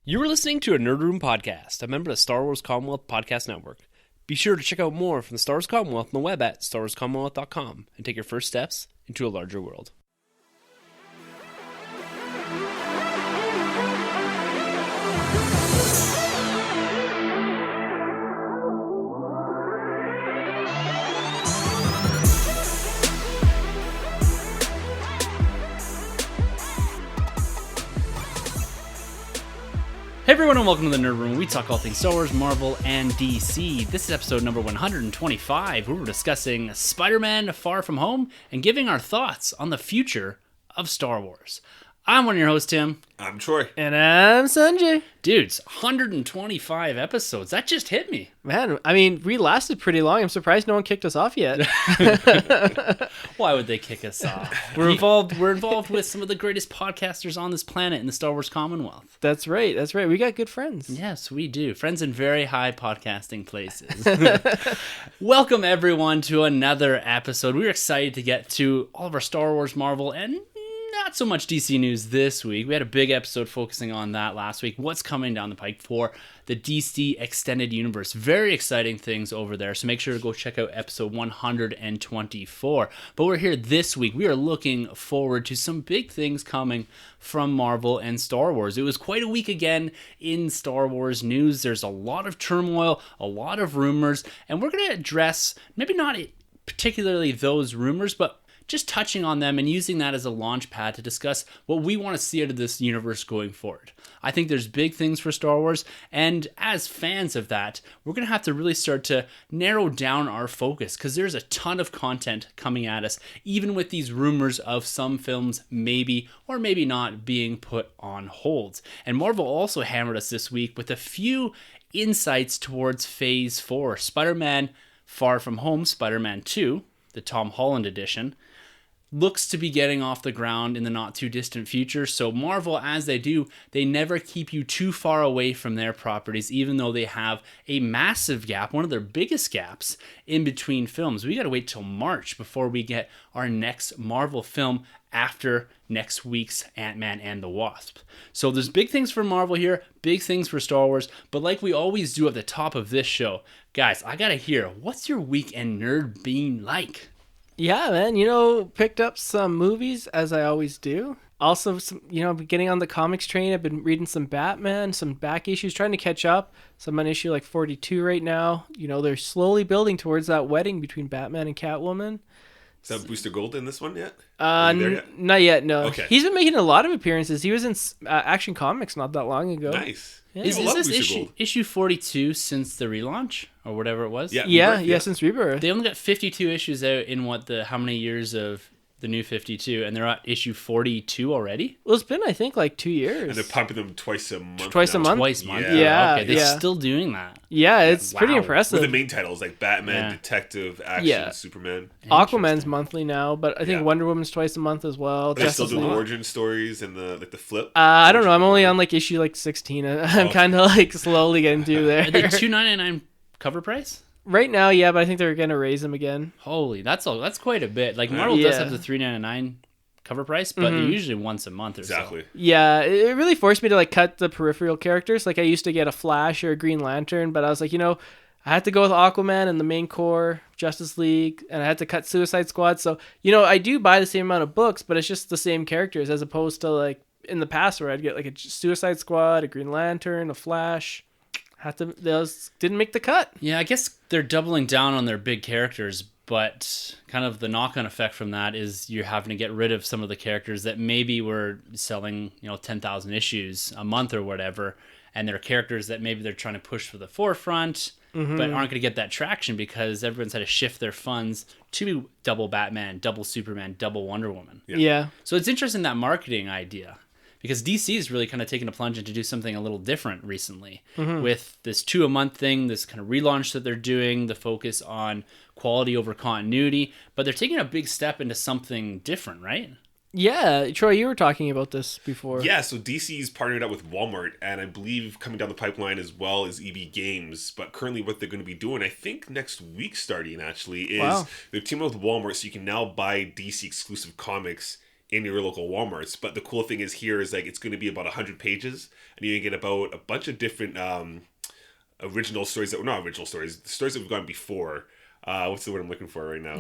You were listening to a Nerd Room podcast, a member of the Star Wars Commonwealth Podcast Network. Be sure to check out more from the Star Wars Commonwealth on the web at starwarscommonwealth.com and take your first steps into a larger world. Hey everyone, and welcome to the Nerd Room, where we talk all things Star Wars, Marvel, and DC. This is episode number 125, where we're discussing Spider-Man Far From Home and giving our thoughts on the future of Star Wars. I'm one of your hosts, Tim. I'm Troy. And I'm Sunjay. Dudes, 125 episodes. That just hit me. Man, I mean, we lasted pretty long. I'm surprised no one kicked us off yet. Why would they kick us off? We're involved with some of the greatest podcasters on this planet in the Star Wars Commonwealth. That's right. We got good friends. Yes, we do. Friends in very high podcasting places. Welcome, everyone, to another episode. We're excited to get to all of our Star Wars, Marvel, and not so much DC news this week. We had a big episode focusing on that last week. What's coming down the pike for the DC Extended Universe. Very exciting things over there, so make sure to go check out episode 124. But we're here this week. We are looking forward to some big things coming from Marvel and Star Wars. It was quite a week again in Star Wars news. There's a lot of turmoil, a lot of rumors, and we're going to address maybe not particularly those rumors, but just touching on them and using that as a launch pad to discuss what we want to see out of this universe going forward. I think there's big things for Star Wars, and as fans of that, we're going to have to really start to narrow down our focus, because there's a ton of content coming at us, even with these rumors of some films maybe or maybe not being put on hold. And Marvel also hammered us this week with a few insights towards Phase 4. Spider-Man Far From Home, Spider-Man 2, the Tom Holland edition, looks to be getting off the ground in the not too distant future. So Marvel, as they do, they never keep you too far away from their properties, even though they have a massive gap, one of their biggest gaps in between films. We got to wait till March before we get our next Marvel film after next week's Ant-Man and the Wasp. So there's big things for Marvel here, big things for Star Wars, but like we always do at the top of this show, guys, I got to hear, what's your weekend nerd being like? Yeah, man, picked up some movies, as I always do. Also, getting on the comics train. I've been reading some Batman, some back issues, trying to catch up. So I'm on issue like 42 right now. They're slowly building towards that wedding between Batman and Catwoman. Is that Booster Gold in this one yet? Not yet, no. Okay. He's been making a lot of appearances. He was in Action Comics not that long ago. Nice. Yeah. Is this issue 42 since the relaunch or whatever it was? Yeah, since Rebirth. They only got 52 issues out in how many years of the new 52, and they're at issue 42 already? Well, it's been, I think, like 2 years. And they're pumping them twice a month. Twice a month? Twice a month? Yeah. Okay, they're still doing that. Yeah, it's pretty impressive. With the main titles like Batman, Detective, Action, Superman. Aquaman's monthly now, but I think Wonder Woman's twice a month as well. Are they still doing the origin stories and the flip? I don't know. I'm only on like issue like 16. I'm kind of like slowly getting through there. Are they $2.99 cover price? Right now, yeah, but I think they're gonna raise them again. Holy, that's quite a bit. Like Marvel does have the $3.99 cover price, but they're usually once a month or so. Yeah, it really forced me to like cut the peripheral characters. Like I used to get a Flash or a Green Lantern, but I was like, I had to go with Aquaman and the main core, Justice League, and I had to cut Suicide Squad. So, I do buy the same amount of books, but it's just the same characters as opposed to like in the past where I'd get like a Suicide Squad, a Green Lantern, a Flash. Those didn't make the cut. Yeah, I guess they're doubling down on their big characters, but kind of the knock-on effect from that is you're having to get rid of some of the characters that maybe were selling, 10,000 issues a month or whatever, and they're characters that maybe they're trying to push for the forefront, but aren't going to get that traction because everyone's had to shift their funds to double Batman, double Superman, double Wonder Woman. Yeah. So it's interesting, that marketing idea. Because DC is really kind of taking a plunge into do something a little different recently with this 2-a-month thing, this kind of relaunch that they're doing, the focus on quality over continuity, but they're taking a big step into something different, right? Yeah, Troy, you were talking about this before. Yeah, so DC's partnered up with Walmart, and I believe coming down the pipeline as well as EB Games. But currently what they're going to be doing, I think next week starting actually, is they're teaming up with Walmart, so you can now buy DC exclusive comics in your local Walmarts. But the cool thing is here is like it's going to be about 100 pages, and you can get about a bunch of different original stories that were not original stories, the stories that we've gone before. What's the word I'm looking for right now?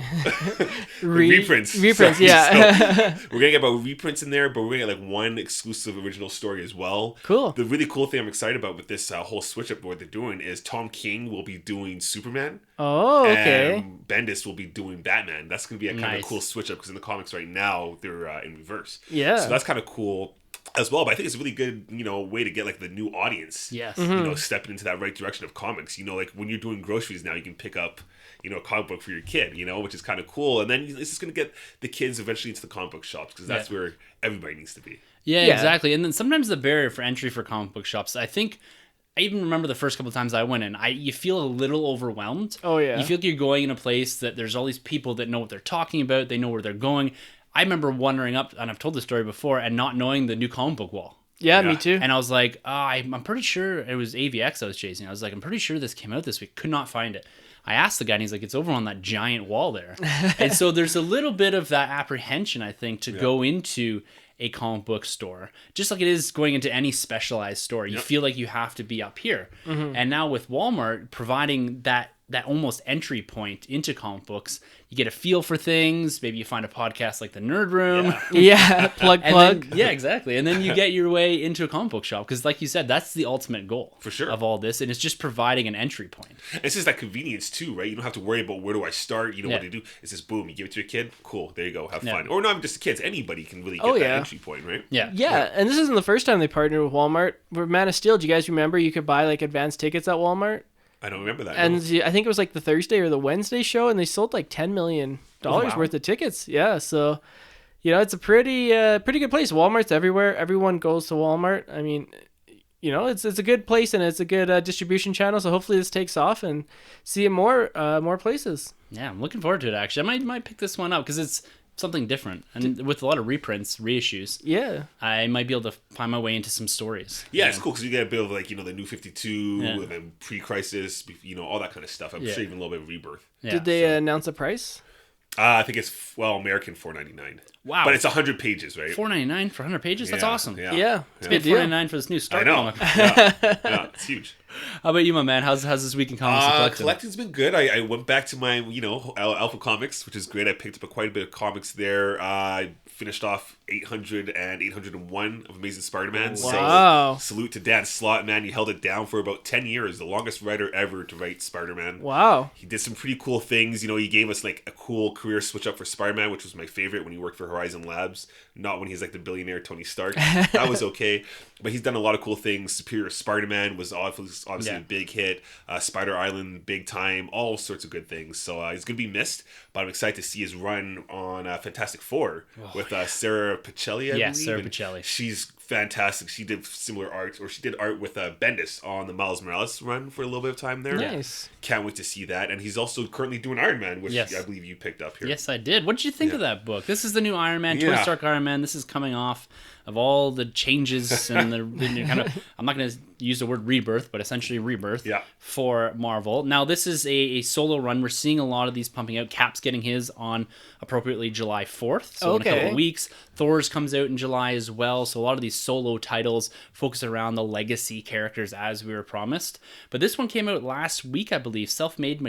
Reprints. Reprints, Sorry. yeah. So we're gonna get about reprints in there, but we're gonna get like one exclusive original story as well. Cool. The really cool thing I'm excited about with this whole switch up what they're doing is Tom King will be doing Superman. Oh, okay. And Bendis will be doing Batman. That's gonna be a kind of cool switch up because in the comics right now they're in reverse. Yeah. So that's kind of cool as well, but I think it's a really good, way to get like the new audience. Yes. Stepping into that right direction of comics. Like when you're doing groceries now, you can pick up, a comic book for your kid, which is kind of cool. And then this is going to get the kids eventually into the comic book shops because that's where everybody needs to be. Yeah, exactly. And then sometimes the barrier for entry for comic book shops, I think, I even remember the first couple of times I went in, you feel a little overwhelmed. Oh, yeah. You feel like you're going in a place that there's all these people that know what they're talking about, they know where they're going. I remember wandering up, and I've told this story before, and not knowing the new comic book wall. Yeah, me too. And I was like, I'm pretty sure it was AVX I was chasing. I was like, I'm pretty sure this came out this week. Could not find it. I asked the guy, and he's like, it's over on that giant wall there. And so there's a little bit of that apprehension, I think, to go into a comic book store. Just like it is going into any specialized store. You feel like you have to be up here. And now with Walmart providing that almost entry point into comic books, you get a feel for things. Maybe you find a podcast like the Nerd Room. Yeah, plug. Then, yeah, exactly. And then you get your way into a comic book shop because, like you said, that's the ultimate goal for sure of all this, and it's just providing an entry point. It's just that convenience too, right? You don't have to worry about where do I start. What to do. It's just boom, you give it to your kid. Cool, there you go, have fun. Or not even just the kids. Anybody can really get that entry point, right? Yeah, and this isn't the first time they partnered with Walmart. With Man of Steel, do you guys remember you could buy like advanced tickets at Walmart? I don't remember that. And I think it was like the Thursday or the Wednesday show, and they sold like $10 million worth of tickets. Yeah, so it's a pretty good place. Walmart's everywhere. Everyone goes to Walmart. I mean, it's a good place and it's a good distribution channel. So hopefully this takes off and see it more places. Yeah, I'm looking forward to it. Actually, I might pick this one up because it's something different, and with a lot of reprints, reissues. Yeah, I might be able to find my way into some stories. Yeah, it's cool because you get a bit of like the New 52 and then pre-crisis, all that kind of stuff. I'm sure even a little bit of Rebirth. Yeah. Did they announce a price? I think it's American $4.99. Wow, but it's 100 pages, right? $4.99 for 100 pages. That's awesome. Yeah, it's good. $4.99 for this new Star comic. Yeah, it's huge. How about you, my man? How's this week in comics and collecting? Collecting's been good. I went back to my Alpha Comics, which is great. I picked up quite a bit of comics there. I finished off 800 and 801 of Amazing Spider-Man. Wow. So salute to Dan Slott, man. He held it down for about 10 years, the longest writer ever to write Spider-Man. Wow. He did some pretty cool things. He gave us like a cool career switch up for Spider-Man, which was my favorite when he worked for Horizon Labs, not when he's like the billionaire Tony Stark. That was okay. But he's done a lot of cool things. Superior Spider-Man was obviously a big hit. Spider Island, big time, all sorts of good things. So he's going to be missed, but I'm excited to see his run on Fantastic Four with Sarah Pichelli, I believe. Sarah Pichelli. She's fantastic. She did similar art, or she did art with Bendis on the Miles Morales run for a little bit of time there. Nice. Can't wait to see that. And he's also currently doing Iron Man, which I believe you picked up here. Yes, I did. What did you think of that book? This is the new Iron Man, Tony Stark Iron Man. This is coming off of all the changes and the kind of, I'm not going to use the word rebirth, but essentially rebirth for Marvel. Now, this is a solo run. We're seeing a lot of these pumping out. Cap's getting his on appropriately July 4th, so in a couple of weeks. Thor's comes out in July as well, so a lot of these solo titles focus around the legacy characters as we were promised. But this one came out last week, I believe. Self-Made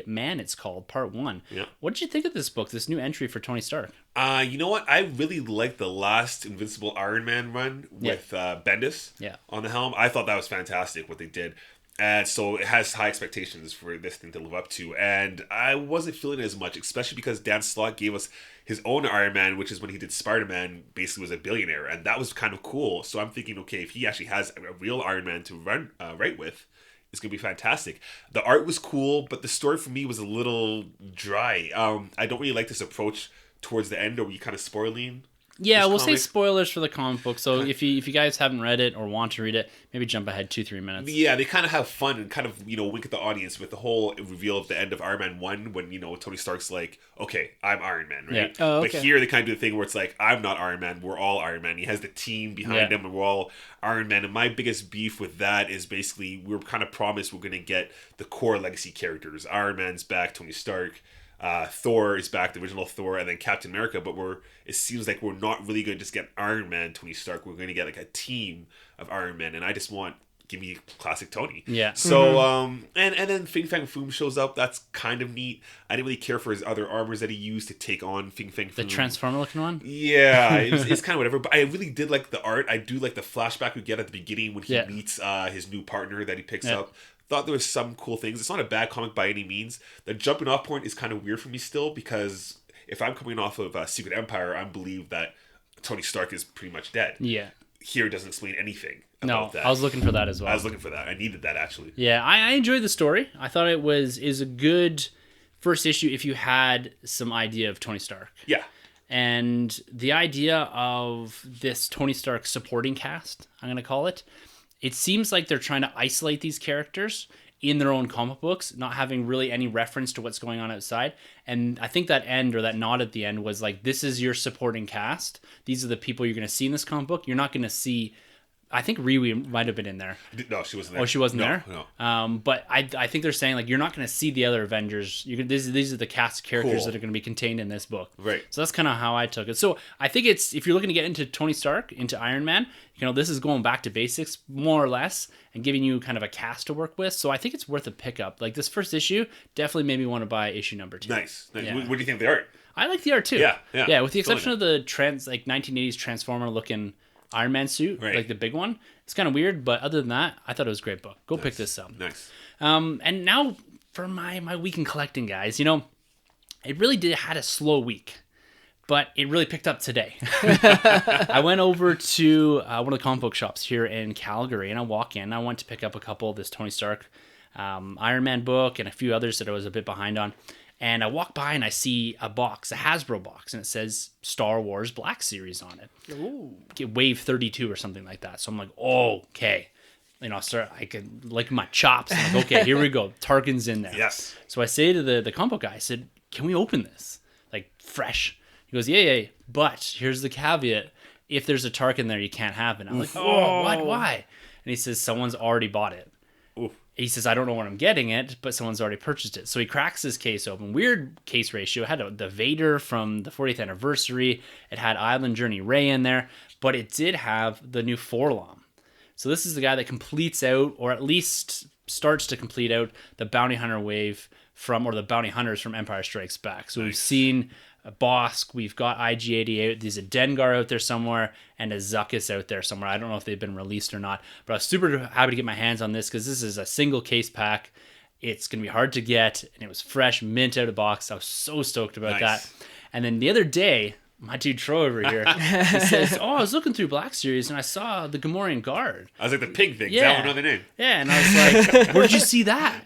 Man, it's called, Part 1. Yeah. What did you think of this book, this new entry for Tony Stark? You know what? I really liked the last Invincible Iron Man run with Bendis on the helm. I thought that was fantastic what they did. And so it has high expectations for this thing to live up to. And I wasn't feeling it as much, especially because Dan Slott gave us his own Iron Man, which is when he did Spider-Man, basically was a billionaire. And that was kind of cool. So I'm thinking, okay, if he actually has a real Iron Man to write with, it's going to be fantastic. The art was cool, but the story for me was a little dry. I don't really like this approach towards the end, or you kind of spoiling. Yeah, we'll say spoilers for the comic book. So if you guys haven't read it or want to read it, maybe jump ahead 2-3 minutes. Yeah, they kind of have fun and kind of wink at the audience with the whole reveal of the end of Iron Man 1 when Tony Stark's like, okay, I'm Iron Man, right? Yeah. Oh, okay. But here they kind of do the thing where it's like, I'm not Iron Man, we're all Iron Man. He has the team behind him and we're all Iron Man. And my biggest beef with that is basically we're kind of promised we're going to get the core legacy characters. Iron Man's back, Tony Stark. Thor is back, the original Thor, and then Captain America. But it seems like we're not really going to just get Iron Man, Tony Stark. We're going to get like a team of Iron Man, and I just want. Give me classic Tony. Yeah. So, and then Fin Fang Foom shows up. That's kind of neat. I didn't really care for his other armors that he used to take on Fin Fang Foom. The Transformer looking one? Yeah, it's kind of whatever. But I really did like the art. I do like the flashback we get at the beginning when he meets his new partner that he picks up. Thought there was some cool things. It's not a bad comic by any means. The jumping off point is kind of weird for me still, because if I'm coming off of Secret Empire, I believe that Tony Stark is pretty much dead. Yeah. Here it doesn't explain anything. No, that. I was looking for that as well. I was looking for that. I needed that, actually. Yeah, I enjoyed the story. I thought is a good first issue if you had some idea of Tony Stark. Yeah. And the idea of this Tony Stark supporting cast, I'm going to call it, it seems like they're trying to isolate these characters in their own comic books, not having really any reference to what's going on outside. And I think that end, or that nod at the end, was like, this is your supporting cast. These are the people you're going to see in this comic book. You're not going to see... I think Riri might have been in there. No, she wasn't there. Oh, she wasn't there? No. But I think they're saying, like, you're not going to see the other Avengers. These are the cast of characters that are going to be contained in this book. Right. So that's kind of how I took it. So I think it's, if you're looking to get into Tony Stark, into Iron Man, this is going back to basics, more or less, and giving you kind of a cast to work with. So I think it's worth a pickup. Like, this first issue definitely made me want to buy issue number 2. Nice. Yeah. What do you think of the art? I like the art, too. Yeah, with the exception of the 1980s Transformer-looking Iron Man suit, like the big one. It's kind of weird, but other than that, I thought it was a great book. Go pick this up. Nice. And now for my week in collecting, guys. It really had a slow week, but it really picked up today. I went over to one of the comic book shops here in Calgary, and I walk in. I went to pick up a couple of this Tony Stark Iron Man book and a few others that I was a bit behind on. And I walk by and I see a box, a Hasbro box, and it says Star Wars Black Series on it. Ooh. Wave 32 or something like that. So I'm like, oh, okay. I could lick my chops. I'm like, okay, here we go. Tarkin's in there. Yes. So I say to the comic book guy, I said, can we open this? Like, fresh. He goes, yeah. But here's the caveat. If there's a Tarkin there, you can't have it. I'm like, oh, what? Why? And he says, someone's already bought it. Oof. He says, I don't know when I'm getting it, but someone's already purchased it. So he cracks his case open. Weird case ratio. It had the Vader from the 40th anniversary. It had Island Journey Rey in there, but it did have the new Forlom. So this is the guy that completes out, or at least starts to complete out, the bounty hunter wave or the bounty hunters from Empire Strikes Back. So We've seen a Bosk, we've got IG-88, there's a Dengar out there somewhere, and a Zuckuss out there somewhere. I don't know if they've been released or not, but I was super happy to get my hands on this because this is a single case pack. It's going to be hard to get, and it was fresh, mint out of the box. I was so stoked about that. And then the other day, my dude Troy over here, he says, I was looking through Black Series, and I saw the Gamorrean Guard. I was like, the pig thing. Yeah. Is that another name? Yeah, and I was like, where'd you see that?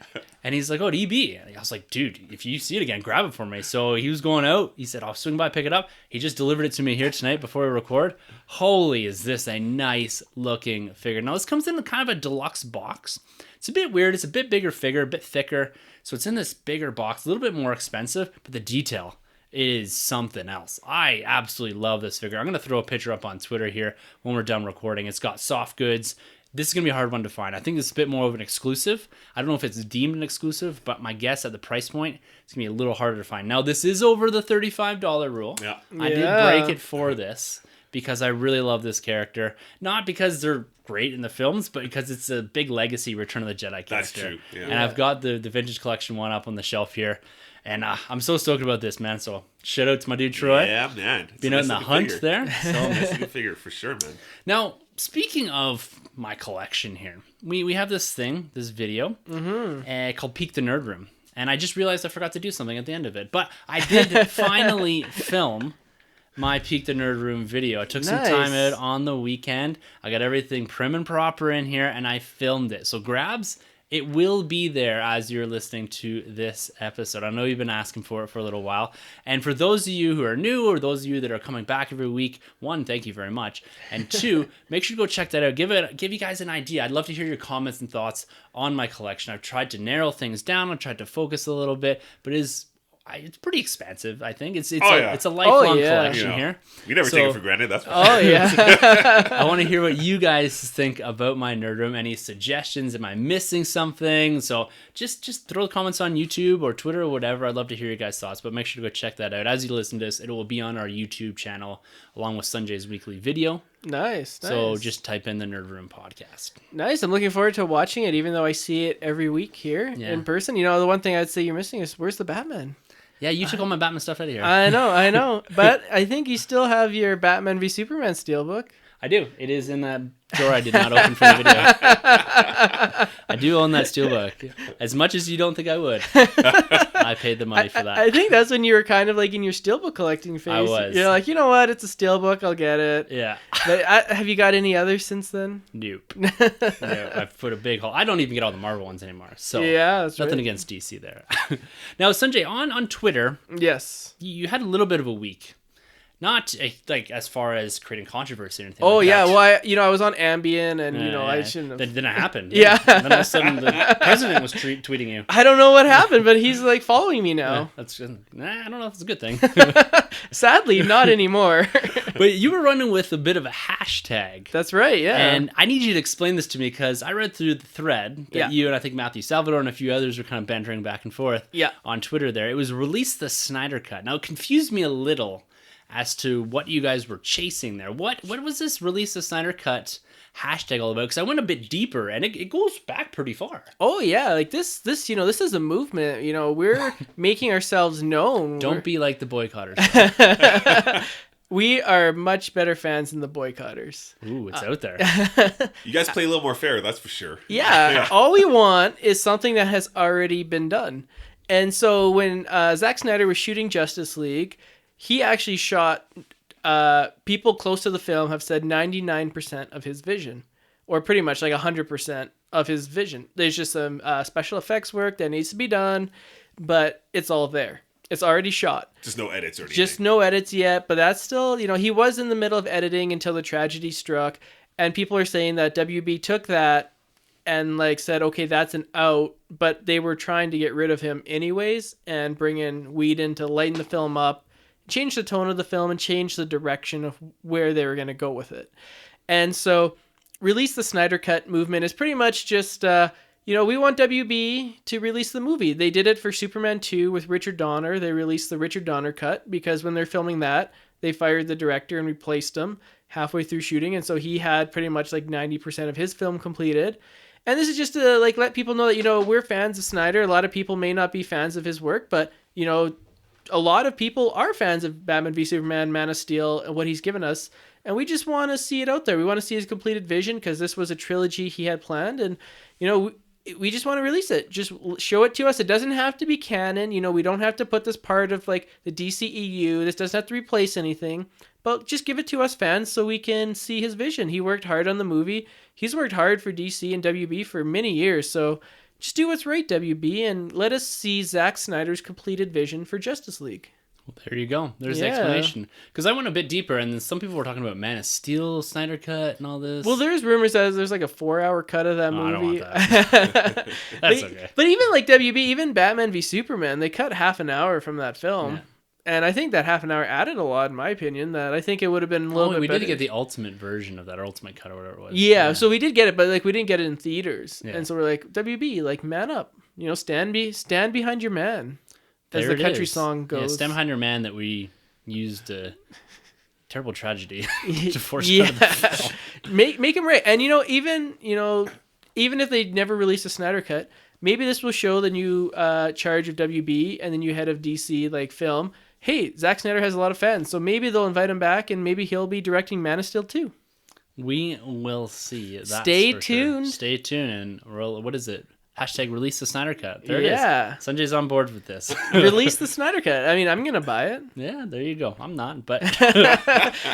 And he's like, at EB. And I was like, dude, if you see it again, grab it for me. So he was going out. He said, I'll swing by, pick it up. He just delivered it to me here tonight before we record. Holy, is this a nice looking figure. Now, this comes in kind of a deluxe box. It's a bit weird. It's a bit bigger figure, a bit thicker. So it's in this bigger box, a little bit more expensive, but the detail is something else. I absolutely love this figure. I'm going to throw a picture up on Twitter here when we're done recording. It's got soft goods. This is going to be a hard one to find. I think it's a bit more of an exclusive. I don't know if it's deemed an exclusive, but my guess at the price point, it's going to be a little harder to find. Now, this is over the $35 rule. Yeah. I did break it for this because I really love this character. Not because they're great in the films, but because it's a big legacy Return of the Jedi character. That's true. Yeah. And I've got the Vintage Collection one up on the shelf here. And I'm so stoked about this, man. So shout out to my dude Troy. Yeah, man. Being out in the hunt there. So nice looking figure for sure, man. Now, speaking of my collection here, we have this video called Peek the Nerd Room. And I just realized I forgot to do something at the end of it. But I did finally film my Peek the Nerd Room video. I took some time out on the weekend. I got everything prim and proper in here, and I filmed it. So grabs... It will be there as you're listening to this episode. I know you've been asking for it for a little while. And for those of you who are new or those of you that are coming back every week, one, thank you very much. And two, make sure to go check that out. Give you guys an idea. I'd love to hear your comments and thoughts on my collection. I've tried to narrow things down. I've tried to focus a little bit, but it is it's pretty expensive. I think it's it's a lifelong yeah. collection here. We never take it for granted. That's for sure. Oh yeah. I want to hear what you guys think about my nerd room. Any suggestions? Am I missing something? So just throw comments on YouTube or Twitter or whatever. I'd love to hear your guys' thoughts. But make sure to go check that out. As you listen to this, it will be on our YouTube channel along with Sunjay's weekly video. Nice. So just type in the Nerd Room podcast. Nice. I'm looking forward to watching it, even though I see it every week here in person. You know, the one thing I'd say you're missing is where's the Batman? Yeah, you took all my Batman stuff out of here. I know. But I think you still have your Batman v Superman steelbook. I do. It is in that drawer I did not open for the video. I do own that steelbook. As much as you don't think I would. I paid the money for that. I think that's when you were kind of like in your steelbook collecting phase. I was. You're like, you know what? It's a steelbook. I'll get it. Yeah. But have you got any others since then? Nope. No, I've put a big hole. I don't even get all the Marvel ones anymore. So yeah, that's nothing right. against DC there. Now, Sunjay, on Twitter, yes, you had a little bit of a week. Not like as far as creating controversy or anything. Oh like yeah, that. well I was on Ambien and I shouldn't have. That didn't happen. Yeah. And then all of a sudden the president was tweeting you. I don't know what happened, but he's like following me now. I don't know if it's a good thing. Sadly, not anymore. But you were running with a bit of a hashtag. That's right, yeah. And I need you to explain this to me because I read through the thread that you and I think Matthew Salvador and a few others were kind of bantering back and forth on Twitter there. It was Release the Snyder Cut. Now, it confused me a little as to what you guys were chasing there. What was this Release the Snyder Cut hashtag all about? Because I went a bit deeper and it goes back pretty far. Oh yeah, like this this is a movement. We're making ourselves known. Don't be like the boycotters. We are much better fans than the boycotters. Ooh, it's out there. You guys play a little more fair, that's for sure. Yeah, all we want is something that has already been done. And so when Zack Snyder was shooting Justice League, he actually shot, people close to the film have said 99% of his vision, or pretty much like 100% of his vision. There's just some special effects work that needs to be done, but it's all there. It's already shot. Just no edits or anything. Just no edits yet, but that's still, he was in the middle of editing until the tragedy struck, and people are saying that WB took that and said, okay, that's an out, but they were trying to get rid of him anyways and bring in Whedon to lighten the film up, change the tone of the film, and change the direction of where they were going to go with it. And so Release the Snyder Cut movement is pretty much just, we want WB to release the movie. They did it for Superman 2 with Richard Donner. They released the Richard Donner cut because when they're filming that, they fired the director and replaced him halfway through shooting. And so he had pretty much 90% of his film completed. And this is just to let people know that, we're fans of Snyder. A lot of people may not be fans of his work, but, a lot of people are fans of Batman v Superman, Man of Steel, and what he's given us. And we just want to see it out there. We want to see his completed vision because this was a trilogy he had planned. And, we just want to release it. Just show it to us. It doesn't have to be canon. We don't have to put this part of the DCEU. This doesn't have to replace anything. But just give it to us fans so we can see his vision. He worked hard on the movie. He's worked hard for DC and WB for many years. So just do what's right, WB, and let us see Zack Snyder's completed vision for Justice League. Well, there you go. There's the explanation. Because I went a bit deeper, and then some people were talking about Man of Steel, Snyder Cut, and all this. Well, there's rumors that there's a 4-hour cut of that movie. I don't want that. That's okay. But even WB, even Batman v Superman, they cut half an hour from that film. Yeah. And I think that half an hour added a lot, in my opinion, that I think it would have been a little bit better. We did get the ultimate version of that, or ultimate cut, or whatever it was. Yeah, so we did get it, but we didn't get it in theaters. Yeah. And so we're WB, man up. Stand behind your man. As the country song goes. Yeah, stand behind your man that we used a terrible tragedy to force out of the film. Make him right. And even if they never release a Snyder Cut, maybe this will show the new charge of WB and the new head of DC film. Hey, Zack Snyder has a lot of fans, so maybe they'll invite him back, and maybe he'll be directing Man of Steel 2. We will see. Stay tuned. Sure. Stay tuned. And what is it? Hashtag Release the Snyder Cut. There it is. Sanjay's on board with this. Release the Snyder Cut. I mean, I'm going to buy it. Yeah, there you go. I'm not, but...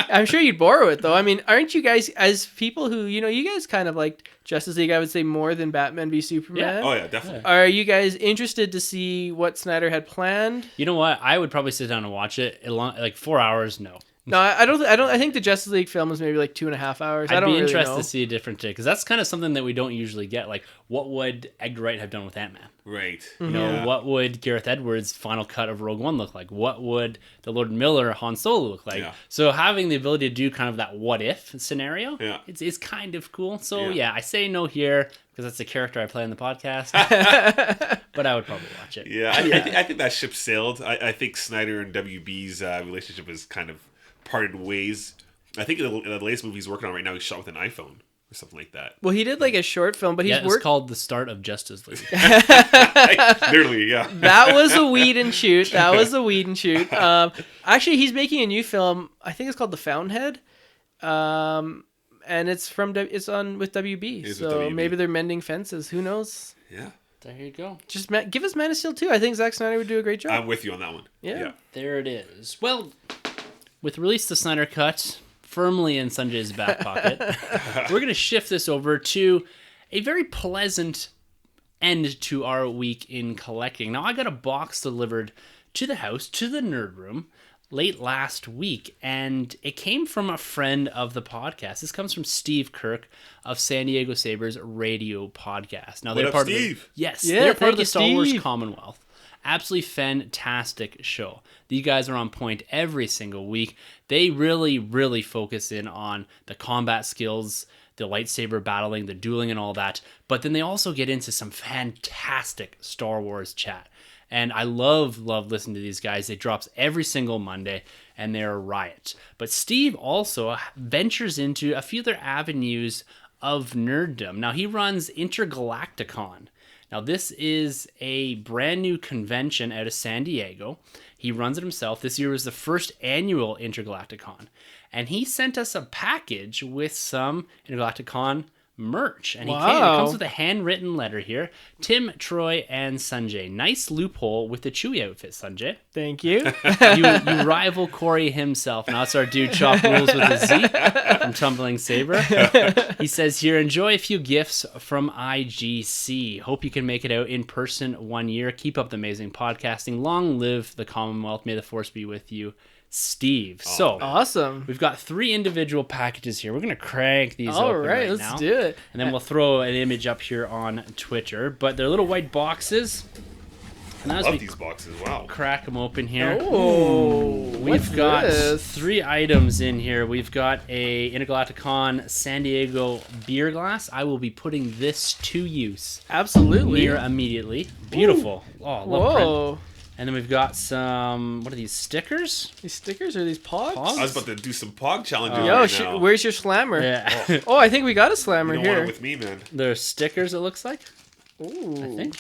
I'm sure you'd borrow it, though. I mean, aren't you guys, as people who, you guys kind of liked Justice League, I would say, more than Batman v Superman? Yeah. Oh, yeah, definitely. Are you guys interested to see what Snyder had planned? You know what? I would probably sit down and watch it. 4 hours, no. No, I don't. I think the Justice League film is maybe like 2.5 hours. I'd I don't be really interested know. to see a different take because that's kind of something that we don't usually get. Like, what would Edgar Wright have done with Ant-Man? Right. You know, what would Gareth Edwards' final cut of Rogue One look like? What would the Lord Miller Han Solo look like? Yeah. So having the ability to do kind of that what if scenario, Yeah. it's kind of cool. So Yeah. I say no here because that's the character I play in the podcast. But I would probably watch it. Yeah, I think that ship sailed. I think Snyder and WB's relationship is kind of parted ways. I think in the latest movie he's working on right now, he's shot with an iPhone or something like that. Well, he did like a short film, but he's It's worked. called The Start of Justice League. Literally, yeah. That was a weed and shoot. Actually, he's making a new film. I think it's called The Fountainhead. And it's on with WB. It is So with WB. maybe they're mending fences. Who knows? Yeah. There you go. Just give us Man of Steel 2. I think Zack Snyder would do a great job. I'm with you on that one. Yeah. There it is. Well, with Release the Snyder Cut firmly in Sunjay's back pocket, we're going to shift this over to a very pleasant end to our week in collecting. Now, I got a box delivered to the house, to the Nerd Room, late last week, and it came from a friend of the podcast. This comes from Steve Kirk of San Diego Sabres Radio Podcast. Now, What they're up, part Steve? of the, yes, Yeah, they're part thank of the you, Star Wars Steve. Commonwealth. Absolutely fantastic show. You guys are on point every single week. They really, really focus in on the combat skills, the lightsaber battling, the dueling, and all that. But then they also get into some fantastic Star Wars chat. And I love listening to these guys. It drops every single Monday, and they're a riot. But Steve also ventures into a few other avenues of nerddom. Now, he runs Intergalacticon. Now, this is a brand new convention out of San Diego. He runs it himself. This year was the first annual Intergalacticon. And he sent us a package with some Intergalacticon merch. And it comes with a handwritten letter here. Tim, Troy, and Sunjay. Nice loophole with the Chewie outfit, Sunjay. Thank you. You rival Corey himself. Now it's our dude Chop Rules with a Z from Tumbling Saber. He says here, enjoy a few gifts from IGC. Hope you can make it out in person one year. Keep up the amazing podcasting. Long live the Commonwealth. May the Force be with you, Steve. So Awesome. we've got 3 individual packages here. We're going to crank these All open right, right let's now. do it. And then we'll throw an image up here on Twitter. But they're little white boxes. And as Love we these boxes. Wow. crack them open here, Oh, we've got this? 3 items in here. We've got a Intergalacticon San Diego beer glass. I will be putting this to use Absolutely. here immediately. Beautiful. Oh, I love print. Whoa. And then we've got some, what are these, stickers? These stickers or these pogs? Pogs? I was about to do some pog challenges Yo, right now. where's your slammer? Yeah. Oh, I think we got a slammer You don't want here. it with me, man. They're stickers, it looks like, Ooh. I think.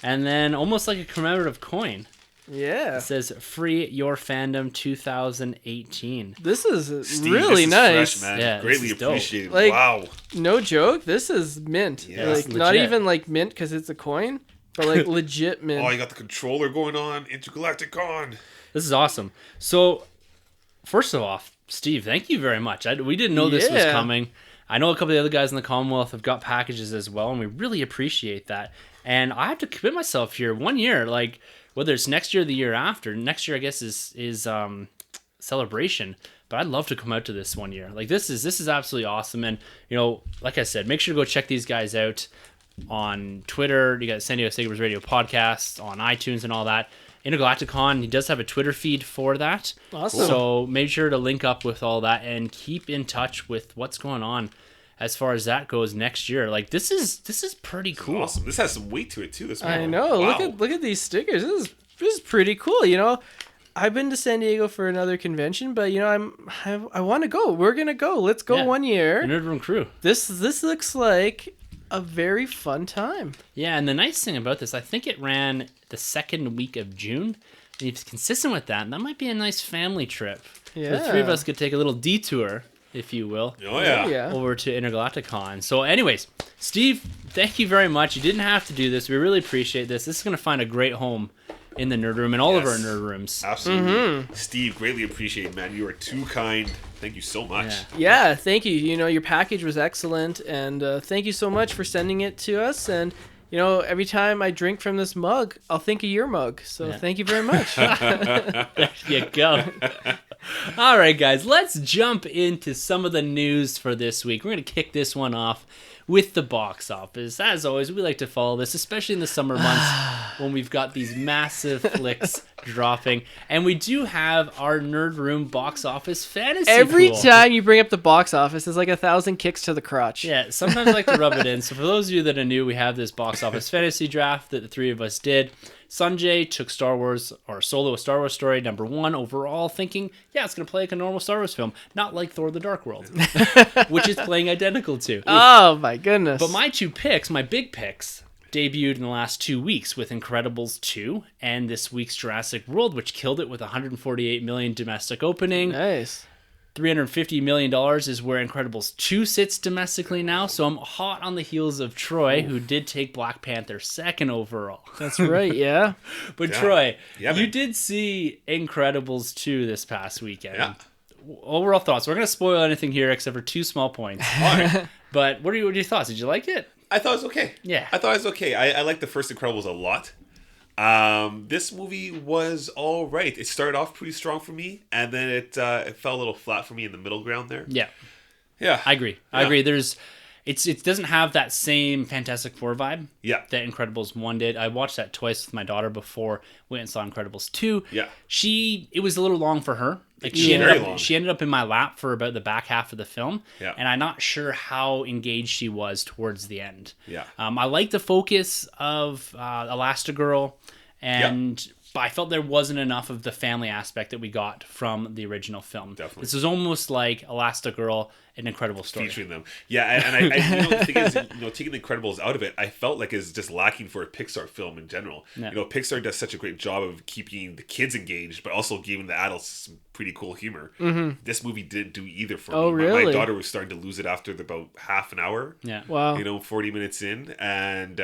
And then almost like a commemorative coin. Yeah. It says, Free Your Fandom 2018. This is Steve, really this is nice. fresh, man. Yeah, Greatly this is dope. appreciated. Like- wow. No joke. This is mint. Yeah. Like It's not legit. even like mint because it's a coin, but like legit mint. Oh, you got the controller going on. Intergalacticon. This is awesome. So, first of all, Steve, thank you very much. We didn't know this was Yeah. coming. I know a couple of the other guys in the Commonwealth have got packages as well, and we really appreciate that. And I have to commit myself here 1 year, like whether it's next year or the year after. Next year, I guess, is Celebration. But I'd love to come out to this 1 year. Like this is absolutely awesome. And you know, like I said, make sure to go check these guys out on Twitter. You got San Diego Sabres Radio Podcast on iTunes and all that. Intergalacticon, he does have a Twitter feed for that. Awesome. So make sure to link up with all that and keep in touch with what's going on as far as that goes next year. Like this is pretty cool. Awesome. This has some weight to it too. This I one. know. Wow. Look at these stickers. This is pretty cool. You know, I've been to San Diego for another convention, but you know, I want to go. We're gonna go. Let's go Yeah. 1 year. The Nerd Room crew. This looks like a very fun time. Yeah, and the nice thing about this, I think it ran the second week of June. And if it's consistent with that, that might be a nice family trip. Yeah. The 3 of us could take a little detour, if you will. Oh yeah. Yeah. Over to Intergalacticon. So anyways, Steve, thank you very much. You didn't have to do this. We really appreciate this. This is going to find a great home in the Nerd Room and all of our Yes. Nerd Rooms. Absolutely. Mm-hmm. Steve, greatly appreciated, man. You are too kind. Thank you so much. Yeah. Yeah, thank you. You know, your package was excellent, and thank you so much for sending it to us. And you know, every time I drink from this mug, I'll think of your mug. So Yeah. thank you very much. There you go. All right, guys, let's jump into some of the news for this week. We're going to kick this one off with the box office. As always, we like to follow this, especially in the summer months when we've got these massive flicks dropping. And we do have our Nerd Room box office fantasy Every pool. time you bring up the box office, it's like 1,000 kicks to the crotch. Yeah, sometimes I like to rub it in. So for those of you that are new, we have this box office fantasy draft that the three of us did. Sunjay took Star Wars, or Solo: A Star Wars Story, #1 overall, thinking, yeah, it's going to play like a normal Star Wars film, not like Thor: The Dark World, which is playing identical to. Oh, my goodness. But my two picks, my big picks, debuted in the last 2 weeks with Incredibles 2 and this week's Jurassic World, which killed it with $148 million domestic opening. Nice. $350 million is where Incredibles 2 sits domestically now, so I'm hot on the heels of Troy, who did take Black Panther second overall. That's right, yeah. But Yeah. Troy, Yeah, you man. did see Incredibles 2 this past weekend. Yeah. Overall thoughts. We're going to spoil anything here except for 2 small points. All right. But what are your thoughts? Did you like it? I thought it was okay. Yeah. I thought it was okay. I liked the first Incredibles a lot. This movie was all right. It started off pretty strong for me, and then it fell a little flat for me in the middle ground there. Yeah. Yeah. I agree. I agree. It doesn't have that same Fantastic Four vibe Yeah. that Incredibles 1 did. I watched that twice with my daughter before we went and saw Incredibles 2. Yeah. It was a little long for her. Like Yeah. Very long. she ended up in my lap for about the back half of the film. Yeah. And I'm not sure how engaged she was towards the end. Yeah. I like the focus of Elastigirl, but I felt there wasn't enough of the family aspect that we got from the original film. Definitely. This was almost like Elastigirl, an incredible story. Featuring them. Yeah, and I the thing is, taking the Incredibles out of it, I felt like it's just lacking for a Pixar film in general. Yeah. Pixar does such a great job of keeping the kids engaged, but also giving the adults some pretty cool humor. Mm-hmm. This movie didn't do either for Oh, me. My really? daughter was starting to lose it after about half an hour. Yeah. Wow. 40 minutes in, and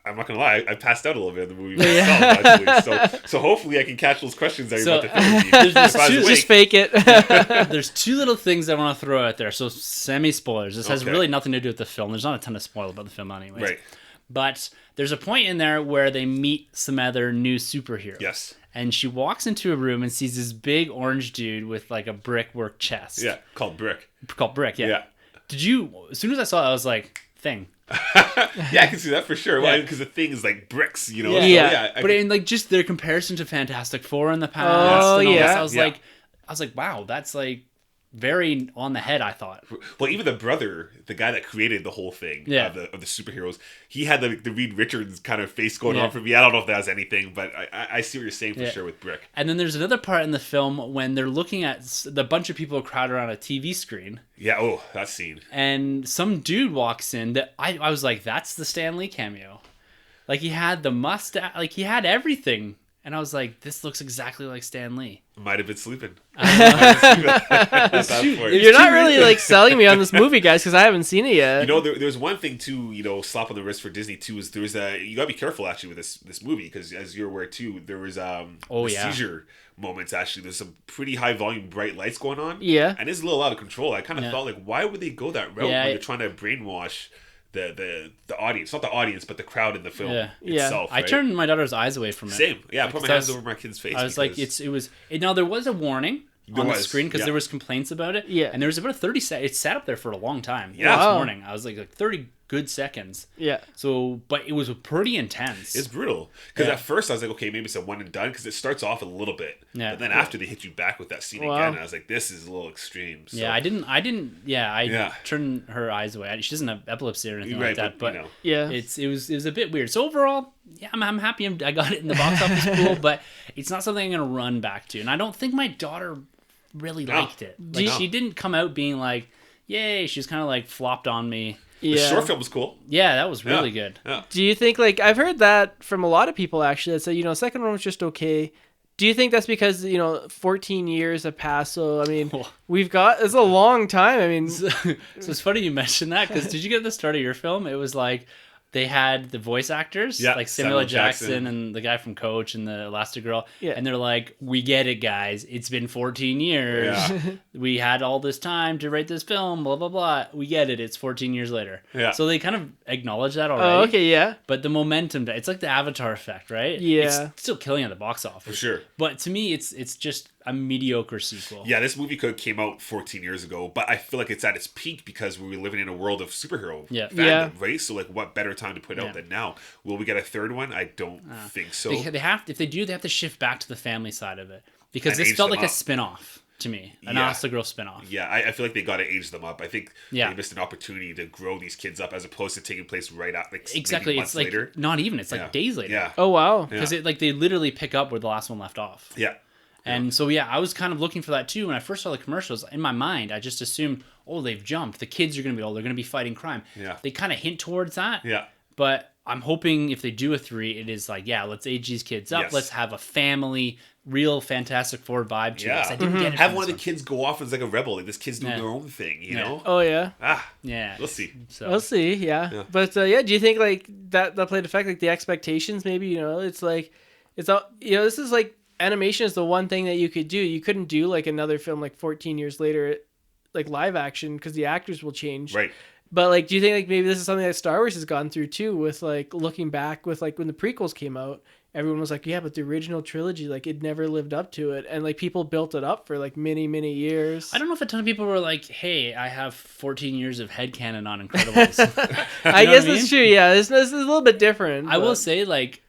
I'm not gonna lie, I passed out a little bit in the movie myself, actually. So hopefully I can catch those questions that you're about to film me. there's If I was two- awake. Just fake it. There's 2 little things I want to throw out there. So semi-spoilers. This has Okay. really nothing to do with the film. There's not a ton of spoil about the film anyways. Right. But there's a point in there where they meet some other new superheroes. Yes. And she walks into a room and sees this big orange dude with like a brickwork chest. Yeah, called Brick. Called Brick, yeah. Yeah. Did you, as soon as I saw it, I was like, Thing. Yeah, I can see that for sure. Yeah. Because the thing is like bricks, Yeah. So, Yeah. I But can- in like just their comparison to Fantastic Four in the past. Oh, and all this, yeah. I was Yeah. like, wow, that's like very on the head, I thought. well, even the brother, the guy that created the whole thing Yeah. of the superheroes, he had the Reed Richards kind of face going Yeah. on for me. I don't know if that was anything, but I see what you're saying for Yeah. sure with Brick. And then there's another part in the film when they're looking at the bunch of people crowded around a TV screen, Yeah, oh, that scene. and some dude walks in that I was like, that's the Stan Lee cameo. Like he had the mustache, like he had everything. And I was like, this looks exactly like Stan Lee. Might have been sleeping. You're not really like selling me on this movie, guys, because I haven't seen it yet. There's one thing too, slap on the wrist for Disney too, is there's you gotta be careful actually with this movie, because as you're aware too, there was seizure moments. Actually, there's some pretty high volume bright lights going on. Yeah. And it's a little out of control. I kind of Yeah. felt like, why would they go that route Yeah, when they're trying to brainwash the audience, not the audience, but the crowd in the film itself. I right? turned my daughter's eyes away from it. Same. Yeah, I put my Because hands over my kid's face. I was like, now there was a warning There on the was, screen because yeah. there was complaints about it. Yeah. And there was about a 30 second. It sat up there for a long time. Yeah. This Wow. morning. I was like 30 good seconds. Yeah. So, but it was pretty intense. it's brutal. Because Yeah. at first I was like, okay, maybe it's a one and done, because it starts off a little bit. Yeah. But then after they hit you back with that scene Wow. again, I was like, this is a little extreme. So. Yeah, I Yeah. turned her eyes away. She doesn't have epilepsy or anything Right, like that, but Yeah. it was a bit weird. So overall, yeah, I'm happy I got it in the box office pool, but it's not something I'm gonna run back to. And I don't think my daughter really liked it. Like No. she didn't come out being like, "Yay!" She was kind of like flopped on me. The Yeah. short film was cool. Yeah, that was really Yeah. good. Yeah. Do you think, like, I've heard that from a lot of people actually that say, second one was just okay. Do you think that's because, 14 years have passed? So, I mean, it's a long time. I mean, So it's funny you mentioned that, because did you get the start of your film? It was like they had the voice actors, Yeah, like Samuel L. Jackson Jackson. and the guy from Coach and the Elastigirl. Yeah. And they're like, we get it, guys. It's been 14 years. Yeah. We had all this time to write this film, blah, blah, blah. We get it. It's 14 years later. Yeah. So they kind of acknowledge that already. oh, okay, yeah. But the momentum, it's like the Avatar effect, right? Yeah. It's still killing at the box office. For sure. But to me, it's just a mediocre sequel. Yeah, this movie could have came out 14 years ago, but I feel like it's at its peak because we were living in a world of superhero fandom, right? So, like, what better time to put out than now? Will we get a third one? I don't think so. They have to, if they do, they have to shift back to the family side of it. Because this felt like a spin-off to me. An Honest Girl spin-off. Yeah, I feel like they got to age them up. I think they missed an opportunity to grow these kids up as opposed to taking place right out, like, exactly. Months it's like later. Not even. It's like days later. Yeah. Oh, wow. Because they literally pick up where the last one left off. Yeah. And so, I was kind of looking for that too. When I first saw the commercials, in my mind, I just assumed, they've jumped. The kids are going to be old. They're going to be fighting crime. Yeah. They kind of hint towards that. Yeah. But I'm hoping if they do a 3, it is like, let's age these kids up. Yes. Let's have a family, real Fantastic Four vibe to this. I didn't get it. Have one of the kids go off as like a rebel. Like, this kid's doing their own thing, you know? Oh, yeah. We'll see. So. We'll see, yeah. But, do you think, like, that played effect? Like, the expectations, maybe, it's like, it's all, this is like, animation is the one thing that you could do. You couldn't do, like, another film, like, 14 years later, like, live action, because the actors will change. Right. But, like, do you think, like, maybe this is something that Star Wars has gone through, too, with, like, looking back with, like, when the prequels came out, everyone was like, yeah, but the original trilogy, like, it never lived up to it. And, like, people built it up for, like, many, many years. I don't know if a ton of people were like, hey, I have 14 years of headcanon on Incredibles. I guess that's true, yeah. This is a little bit different. I will say, like,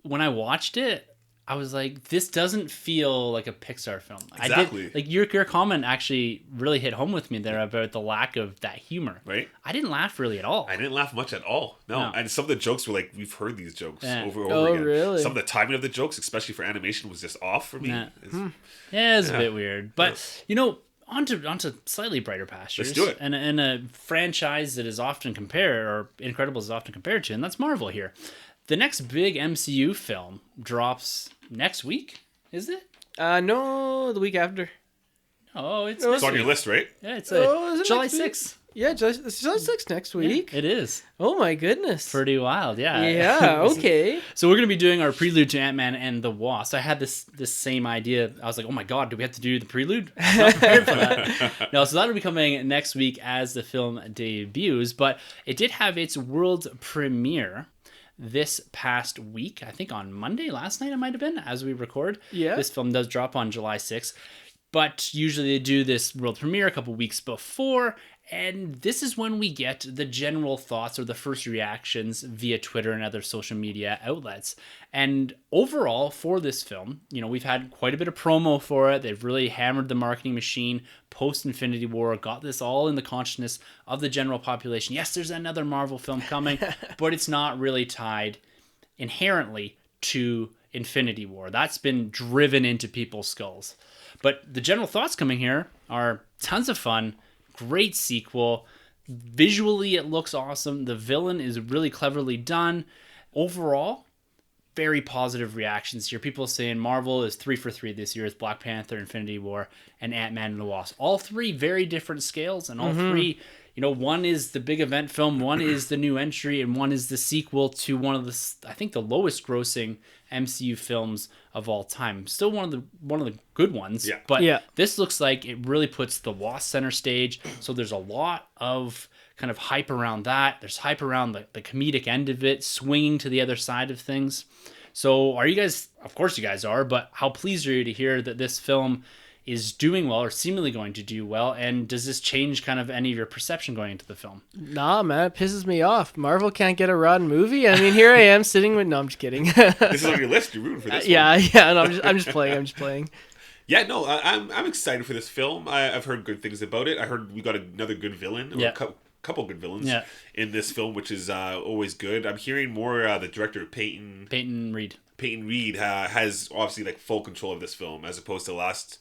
when I watched it, I was like, this doesn't feel like a Pixar film. Exactly. Your comment actually really hit home with me there about the lack of that humor. Right. I didn't laugh really at all. I didn't laugh much at all. No. And some of the jokes were like, we've heard these jokes over and over again. Really? Some of the timing of the jokes, especially for animation, was just off for me. It's a bit weird. But, onto slightly brighter pastures. Let's do it. And a franchise that is often compared, or Incredibles is often compared to, and that's Marvel here. The next big MCU film drops next week, is it? No, the week after. Oh, it's on your list, right? Yeah, it's July 6th. Yeah, July 6th next week. Yeah, it is. Oh my goodness. Pretty wild, yeah. Yeah, okay. So we're going to be doing our prelude to Ant-Man and the Wasp. I had this same idea. I was like, oh my god, do we have to do the prelude? I'm not prepared for that. No, so that'll be coming next week as the film debuts, but it did have its world premiere this past week. I think on Monday, last night it might have been, as we record. Yeah. This film does drop on July 6th. But usually they do this world premiere a couple weeks before, and this is when we get the general thoughts or the first reactions via Twitter and other social media outlets. And overall, for this film, we've had quite a bit of promo for it. They've really hammered the marketing machine post-Infinity War, got this all in the consciousness of the general population. Yes, there's another Marvel film coming, but it's not really tied inherently to Infinity War. That's been driven into people's skulls. But the general thoughts coming here are tons of fun, great sequel. Visually, it looks awesome. The villain is really cleverly done. Overall, very positive reactions here. People saying Marvel is 3 for 3 this year with Black Panther, Infinity War, and Ant-Man and the Wasp. All three very different scales, and all three, one is the big event film, one is the new entry, and one is the sequel to one of the, I think, the lowest grossing MCU films of all time. Still one of the good ones. Yeah. But this looks like it really puts the Wasp center stage. So there's a lot of kind of hype around that. There's hype around the comedic end of it, swinging to the other side of things. So are you guys, of course you guys are, but how pleased are you to hear that this film is doing well or seemingly going to do well? And does this change kind of any of your perception going into the film? Nah, man, it pisses me off. Marvel can't get a rotten movie. I mean, here I am sitting with... No, I'm just kidding. This is on your list. You're rooting for this one. Yeah. No, I'm just playing. Yeah, no, I'm excited for this film. I've heard good things about it. I heard we got another good villain. Or couple good villains in this film, which is always good. I'm hearing more the director Peyton Reed has obviously like full control of this film as opposed to last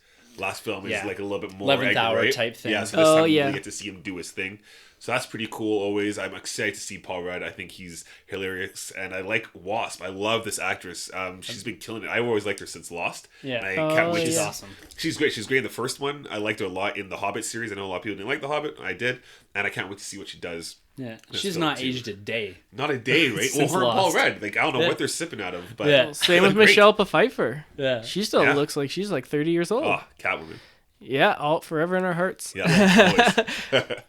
film is like a little bit more 11th hour right? type thing. Yeah, so this time we really get to see him do his thing. So that's pretty cool always. I'm excited to see Paul Rudd. I think he's hilarious. And I like Wasp. I love this actress. She's been killing it. I've always liked her since Lost. Yeah. And I can't wait. She's awesome. She's great. She's great in the first one. I liked her a lot in the Hobbit series. I know a lot of people didn't like the Hobbit. I did. And I can't wait to see what she does. Yeah. She's not aged a day. Not a day, right? Well, her and Paul Rudd. Like, I don't know what they're sipping out of. But same with Michelle Pfeiffer. Yeah. She still looks like she's like 30 years old. Oh, Catwoman. Yeah, all forever in our hearts. Yeah,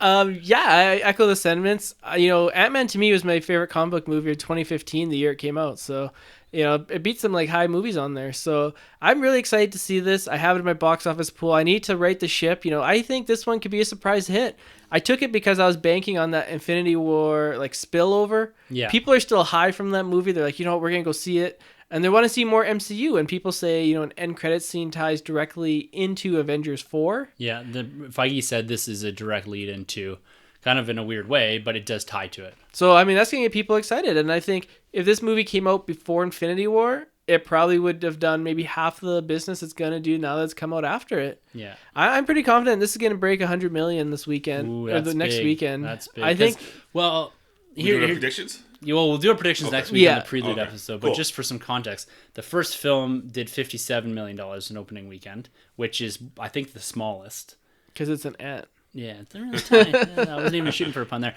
always. Yeah, I echo the sentiments. Ant-Man to me was my favorite comic book movie of 2015, the year it came out. So, it beats some like high movies on there. So I'm really excited to see this. I have it in my box office pool. I need to right the ship. I think this one could be a surprise hit. I took it because I was banking on that Infinity War like spillover. Yeah. People are still high from that movie. They're like, we're going to go see it. And they want to see more MCU. And people say, an end credit scene ties directly into Avengers 4. Yeah, Feige said this is a direct lead into, kind of in a weird way, but it does tie to it. So, that's going to get people excited. And I think if this movie came out before Infinity War, it probably would have done maybe half the business it's going to do now that it's come out after it. Yeah. I'm pretty confident this is going to break 100 million this weekend. Ooh, or the next big. weekend. That's big. I think... Well... Here, predictions? We'll do our predictions next week in the prelude episode. But just for some context, the first film did $57 million in opening weekend, which is, I think, the smallest. Because it's an ant. Yeah, they're really tiny. I wasn't even shooting for a pun there.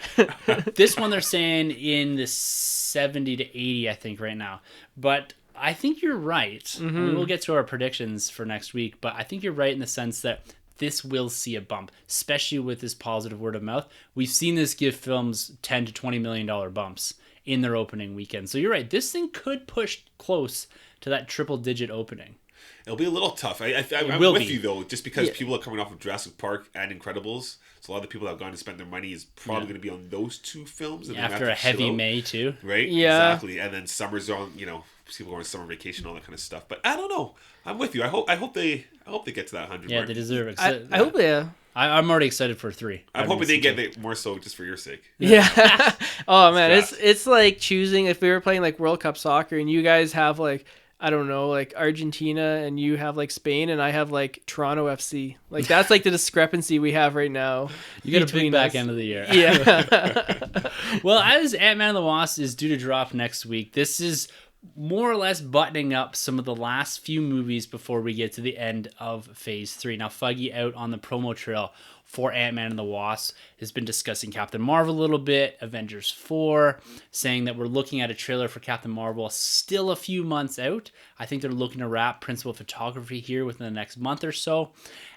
This one they're saying in the 70 to 80, I think, right now. But I think you're right. Mm-hmm. We'll get to our predictions for next week, but I think you're right in the sense that this will see a bump, especially with this positive word of mouth. We've seen this give films $10 to $20 million bumps in their opening weekend. So you're right. This thing could push close to that triple-digit opening. It'll be a little tough. I'm with you, though, just because people are coming off of Jurassic Park and Incredibles. So a lot of the people that have gone to spend their money is probably going to be on those two films. And after a heavy May, too. Right? Yeah. Exactly. And then summer's on, people going on summer vacation, all that kind of stuff. But I don't know. I'm with you. I hope they get to that 100 Yeah, mark. they deserve it. I hope they... I'm already excited for 3. I'm hoping they get it more so just for your sake. Yeah. Oh, man. It's like choosing if we were playing like World Cup soccer and you guys have like, I don't know, like Argentina and you have like Spain and I have like Toronto FC. Like that's like the discrepancy we have right now. You get a big back end of the year. Yeah. Well, as Ant-Man and the Wasp is due to drop next week, this is more or less buttoning up some of the last few movies before we get to the end of Phase 3. Now, Feige out on the promo trail for Ant-Man and the Wasp has been discussing Captain Marvel a little bit, Avengers 4, saying that we're looking at a trailer for Captain Marvel still a few months out. I think they're looking to wrap principal photography here within the next month or so.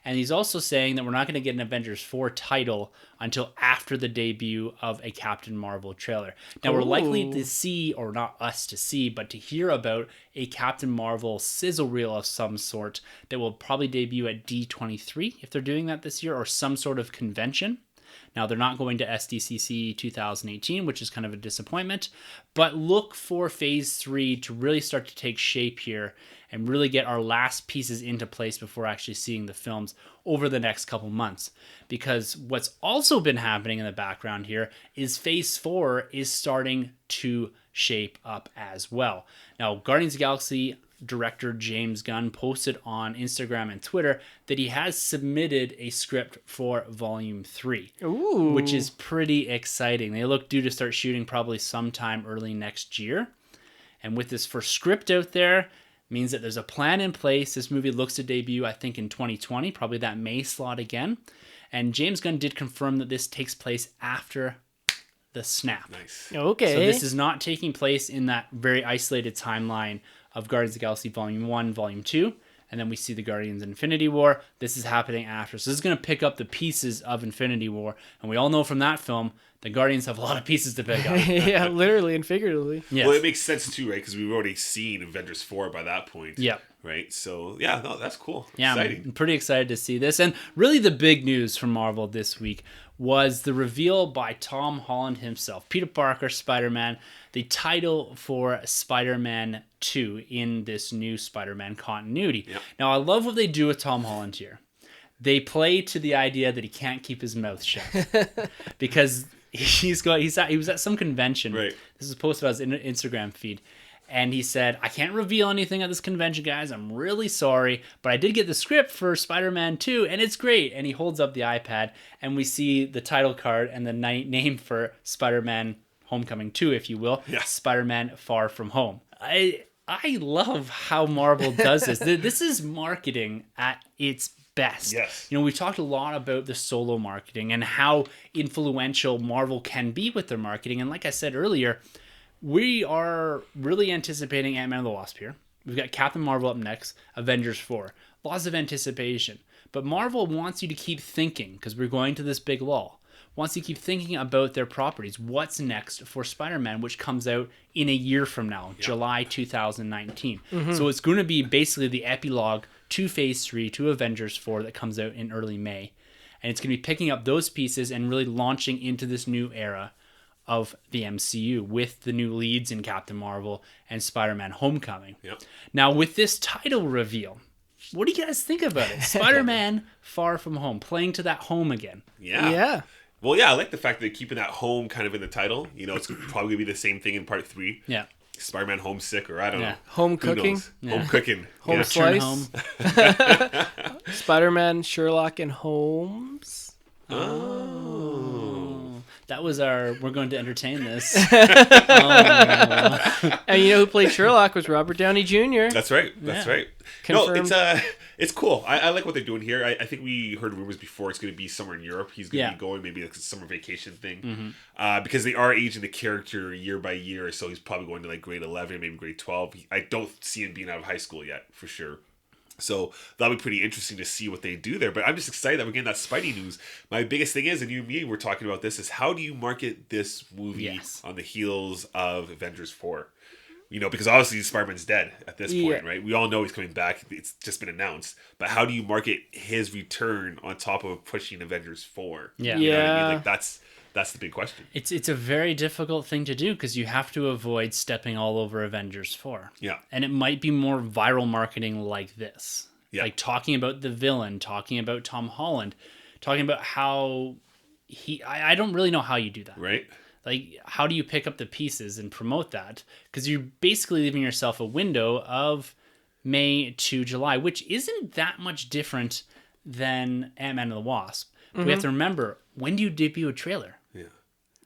And he's also saying that we're not going to get an Avengers 4 title until after the debut of a Captain Marvel trailer. Now, we're likely to see, or not us to see, but to hear about a Captain Marvel sizzle reel of some sort that will probably debut at D23, if they're doing that this year, or some sort of convention. Now, they're not going to SDCC 2018, which is kind of a disappointment, but look for Phase 3 to really start to take shape here and really get our last pieces into place before actually seeing the films over the next couple months. Because what's also been happening in the background here is Phase 4 is starting to shape up as well. Now, Guardians of the Galaxy director James Gunn posted on Instagram and Twitter that he has submitted a script for Volume 3, which is pretty exciting. They look due to start shooting probably sometime early next year. And with this first script out there, means that there's a plan in place. This movie looks to debut, I think, in 2020, probably that May slot again. And James Gunn did confirm that this takes place after the snap. Nice. Okay. So this is not taking place in that very isolated timeline of Guardians of the Galaxy Volume 1, Volume 2, and then we see the Guardians Infinity War. This is happening after. So this is going to pick up the pieces of Infinity War, and we all know from that film, the Guardians have a lot of pieces to pick up. Yeah, literally and figuratively. Yes. Well, it makes sense too, right? Because we've already seen Avengers 4 by that point. Yep. Right? So, yeah, no, that's cool. Yeah, Exciting. I'm pretty excited to see this. And really the big news from Marvel this week was the reveal by Tom Holland himself, Peter Parker, Spider-Man, the title for Spider-Man 2 in this new Spider-Man continuity. Yep. Now, I love what they do with Tom Holland here. They play to the idea that he can't keep his mouth shut because he was at some convention. Right. This is posted on his Instagram feed. And he said, I can't reveal anything at this convention, guys. I'm really sorry. But I did get the script for Spider-Man 2, and it's great. And he holds up the iPad, and we see the title card and the name for Spider-Man Homecoming 2, if you will. Yeah. Spider-Man Far From Home. I love how Marvel does this. This is marketing at its best. Yes. You know, we've talked a lot about the solo marketing and how influential Marvel can be with their marketing. And like I said earlier, we are really anticipating Ant-Man and the Wasp here. We've got Captain Marvel up next, Avengers 4. Lots of anticipation. But Marvel wants you to keep thinking, because we're going to this big lull, wants you to keep thinking about their properties. What's next for Spider-Man, which comes out in a year from now, July 2019. So it's going to be basically the epilogue to Phase 3, to Avengers 4 that comes out in early May. And it's going to be picking up those pieces and really launching into this new era of the MCU with the new leads in Captain Marvel and Spider-Man Homecoming. Yep. Now, with this title reveal, what do you guys think about it? Spider-Man Far From Home, playing to that home again. Yeah. Well, yeah, I like the fact that they're keeping that home kind of in the title. You know, it's probably going to be the same thing in part 3. Yeah. Spider-Man homesick, or I don't know. Home Who cooking. knows? Home cooking. Home Yeah. slice. Home. Spider-Man, Sherlock, and Holmes. Oh. That was we're going to entertain this. And you know who played Sherlock was Robert Downey Jr. That's right. That's right. Confirmed. No, it's cool. I like what they're doing here. I think we heard rumors before it's going to be somewhere in Europe. He's going to be going, maybe like a summer vacation thing. Because they are aging the character year by year, so he's probably going to like grade 11, maybe grade 12. I don't see him being out of high school yet, for sure. So that'll be pretty interesting to see what they do there. But I'm just excited that we're getting that Spidey news. My biggest thing is, and you and me were talking about this, is how do you market this movie on the heels of Avengers 4? You know, because obviously Spider-Man's dead at this point, right? We all know he's coming back. It's just been announced. But how do you market his return on top of pushing Avengers 4? Yeah. You know what I mean? Like, that's the big question. It's a very difficult thing to do because you have to avoid stepping all over Avengers 4. Yeah. And it might be more viral marketing like this. Yeah. Like talking about the villain, talking about Tom Holland, talking about how I don't really know how you do that. Right? Like, how do you pick up the pieces and promote that? Because you're basically leaving yourself a window of May to July, which isn't that much different than Ant-Man and the Wasp. But we have to remember, when do you debut a trailer?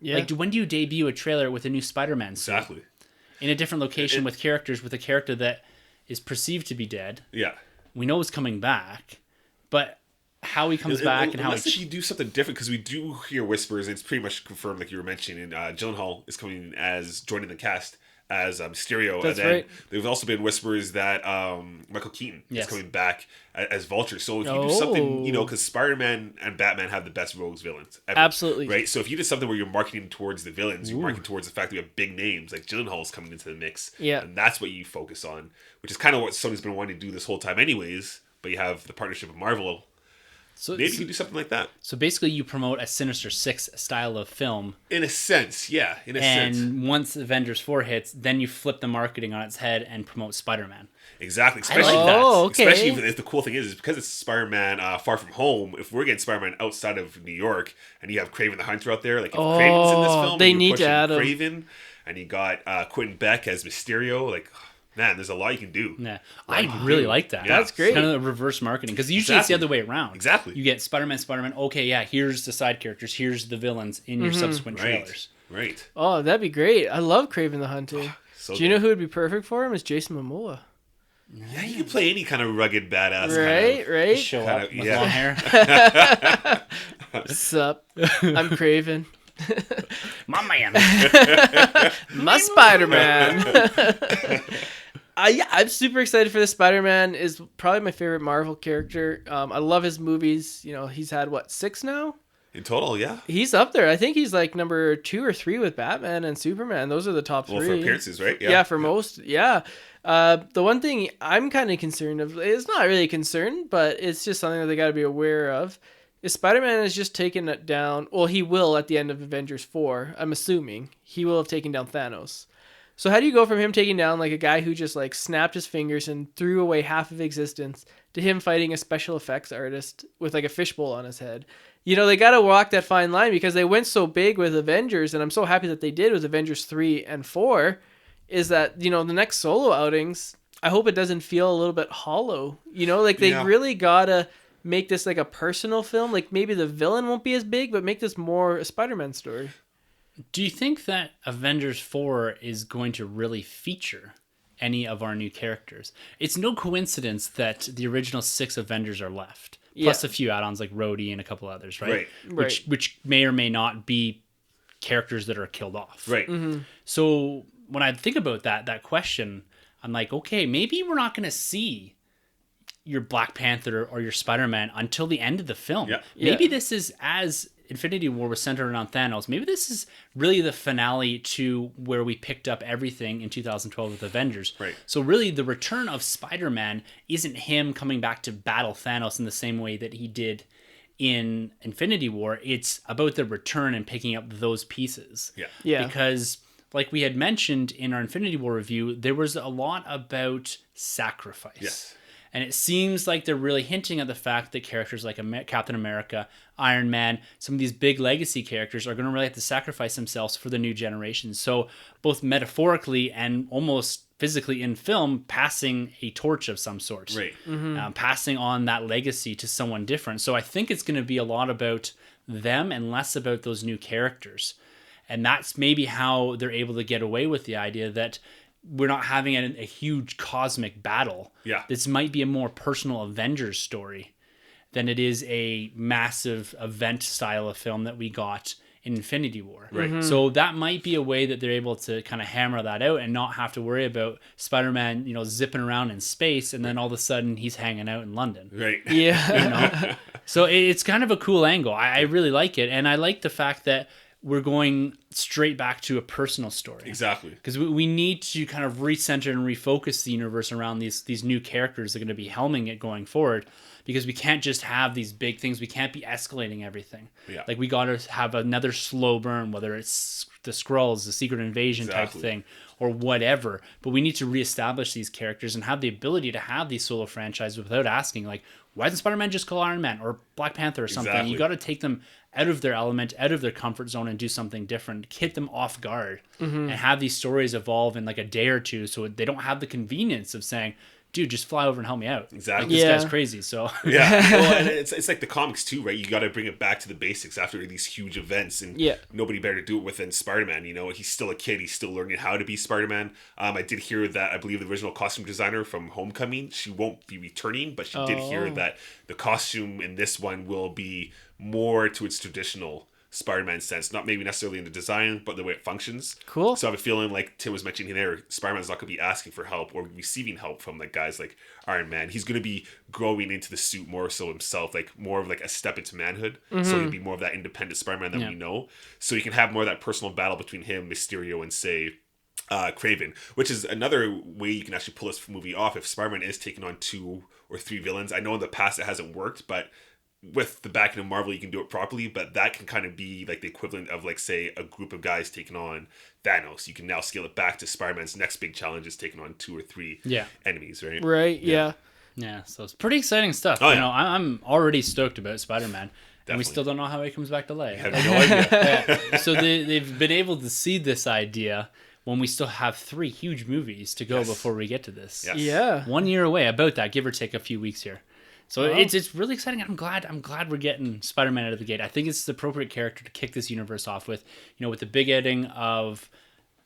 Yeah. Like, when do you debut a trailer with a new Spider-Man suit? Exactly. In a different location with a character that is perceived to be dead. Yeah. We know it's coming back, but how he comes back and how unless you do something different, because we do hear whispers, and it's pretty much confirmed, like you were mentioning. Gyllenhaal is coming as joining the cast as Mysterio. That's and then right. There's also been whispers that Michael Keaton is coming back as Vulture. So if you do something, you know, because Spider-Man and Batman have the best rogues villains ever. Absolutely. Right? So if you did something where you're marketing towards the villains, you're marketing towards the fact that we have big names, like Gyllenhaal's coming into the mix. Yeah. And that's what you focus on, which is kind of what Sony's been wanting to do this whole time anyways, but you have the partnership with Marvel. So Maybe you can do something like that. So basically, you promote a Sinister Six style of film. In a sense, yeah. And once Avengers 4 hits, then you flip the marketing on its head and promote Spider-Man. Exactly. Especially Especially if the cool thing is because it's Spider-Man Far From Home, if we're getting Spider-Man outside of New York and you have Kraven the Hunter out there, like if Kraven's in this film, they and need pushing to add him. Kraven, and you got Quentin Beck as Mysterio, like... Man, there's a lot you can do. Yeah, I really like that. Yeah. That's great. Kind of the reverse marketing, because usually it's the other way around. Exactly. You get Spider-Man. Okay, yeah, here's the side characters. Here's the villains in your subsequent trailers. Right. Oh, that'd be great. I love Kraven the Hunter. So Do you know who would be perfect for him? Is Jason Momoa. Yeah, you can play any kind of rugged badass. Right. Show Kind up of- with yeah. long hair. Sup? I'm Kraven. My man. My Spider-Man. Yeah, I'm super excited for this. Spider-Man is probably my favorite Marvel character. I love his movies. You know, he's had, 6 now? In total, yeah. He's up there. I think he's like number 2 or 3 with Batman and Superman. Those are the top 3. Well, for appearances, right? Yeah, for most. Yeah. The one thing I'm kind of concerned of, it's not really a concern, but it's just something that they got to be aware of, is Spider-Man has just taken it down. Well, he will at the end of Avengers 4. I'm assuming he will have taken down Thanos. So how do you go from him taking down like a guy who just like snapped his fingers and threw away half of existence to him fighting a special effects artist with like a fishbowl on his head? You know, they got to walk that fine line because they went so big with Avengers, and I'm so happy that they did with Avengers 3 and 4, is that, you know, the next solo outings, I hope it doesn't feel a little bit hollow. You know, like they really got to make this like a personal film. Like maybe the villain won't be as big, but make this more a Spider-Man story. Do you think that Avengers 4 is going to really feature any of our new characters? It's no coincidence that the original 6 Avengers are left, plus a few add-ons like Rhodey and a couple others, right? Which may or may not be characters that are killed off. Right. Mm-hmm. So when I think about that question, I'm like, okay, maybe we're not going to see, your Black Panther or your Spider-Man until the end of the film. Yeah. Maybe this is, as Infinity War was centered around Thanos, maybe this is really the finale to where we picked up everything in 2012 with Avengers. Right. So really the return of Spider-Man isn't him coming back to battle Thanos in the same way that he did in Infinity War. It's about the return and picking up those pieces. Yeah. Because like we had mentioned in our Infinity War review, there was a lot about sacrifice. Yes. And it seems like they're really hinting at the fact that characters like Captain America, Iron Man, some of these big legacy characters are going to really have to sacrifice themselves for the new generation. So both metaphorically and almost physically in film, passing a torch of some sort. Right. Passing on that legacy to someone different. So I think it's going to be a lot about them and less about those new characters. And that's maybe how they're able to get away with the idea that we're not having a huge cosmic battle. Yeah. This might be a more personal Avengers story than it is a massive event style of film that we got in Infinity War. Right. So that might be a way that they're able to kind of hammer that out and not have to worry about Spider-Man, zipping around in space and then all of a sudden he's hanging out in London. Right. Yeah. So it's kind of a cool angle. I really like it. And I like the fact that we're going straight back to a personal story. Exactly. Because we need to kind of recenter and refocus the universe around these new characters that are going to be helming it going forward. Because we can't just have these big things. We can't be escalating everything. Yeah. Like we got to have another slow burn, whether it's the Skrulls, the Secret Invasion type thing, or whatever. But we need to reestablish these characters and have the ability to have these solo franchises without asking, like, why doesn't Spider-Man just call Iron Man or Black Panther or something? Exactly. You got to take them out of their element, out of their comfort zone, and do something different. Hit them off guard and have these stories evolve in like a day or two, so they don't have the convenience of saying, dude, just fly over and help me out. Exactly. Like, this guy's crazy. So yeah, well, and it's like the comics too, right? You got to bring it back to the basics after these huge events, and nobody better to do it with than Spider-Man. He's still a kid; he's still learning how to be Spider-Man. I did hear that I believe the original costume designer from Homecoming, she won't be returning, but she did hear that the costume in this one will be more to its traditional Spider-Man sense, not maybe necessarily in the design, but the way it functions. Cool. So I have a feeling, like Tim was mentioning there, Spider-Man's not going to be asking for help or receiving help from like guys like Iron Man. He's going to be growing into the suit more so himself, like more of like a step into manhood. So he'll be more of that independent Spider-Man that we know. So you can have more of that personal battle between him, Mysterio, and say Kraven, which is another way you can actually pull this movie off if Spider-Man is taking on 2 or 3 villains. I know in the past it hasn't worked, but with the backing of Marvel, you can do it properly, but that can kind of be like the equivalent of, like, say, a group of guys taking on Thanos. You can now scale it back to Spider-Man's next big challenge is taking on 2 or 3 enemies, right? Right, yeah. Yeah, so it's pretty exciting stuff. Oh, yeah. I'm already stoked about Spider-Man. And we Definitely. still don't know how he comes back to life. I have no idea. So they've been able to seed this idea when we still have 3 huge movies to go before we get to this. Yes. Yeah. 1 year away, about that, give or take a few weeks here. So it's really exciting. I'm glad we're getting Spider-Man out of the gate. I think it's the appropriate character to kick this universe off with. With the big ending of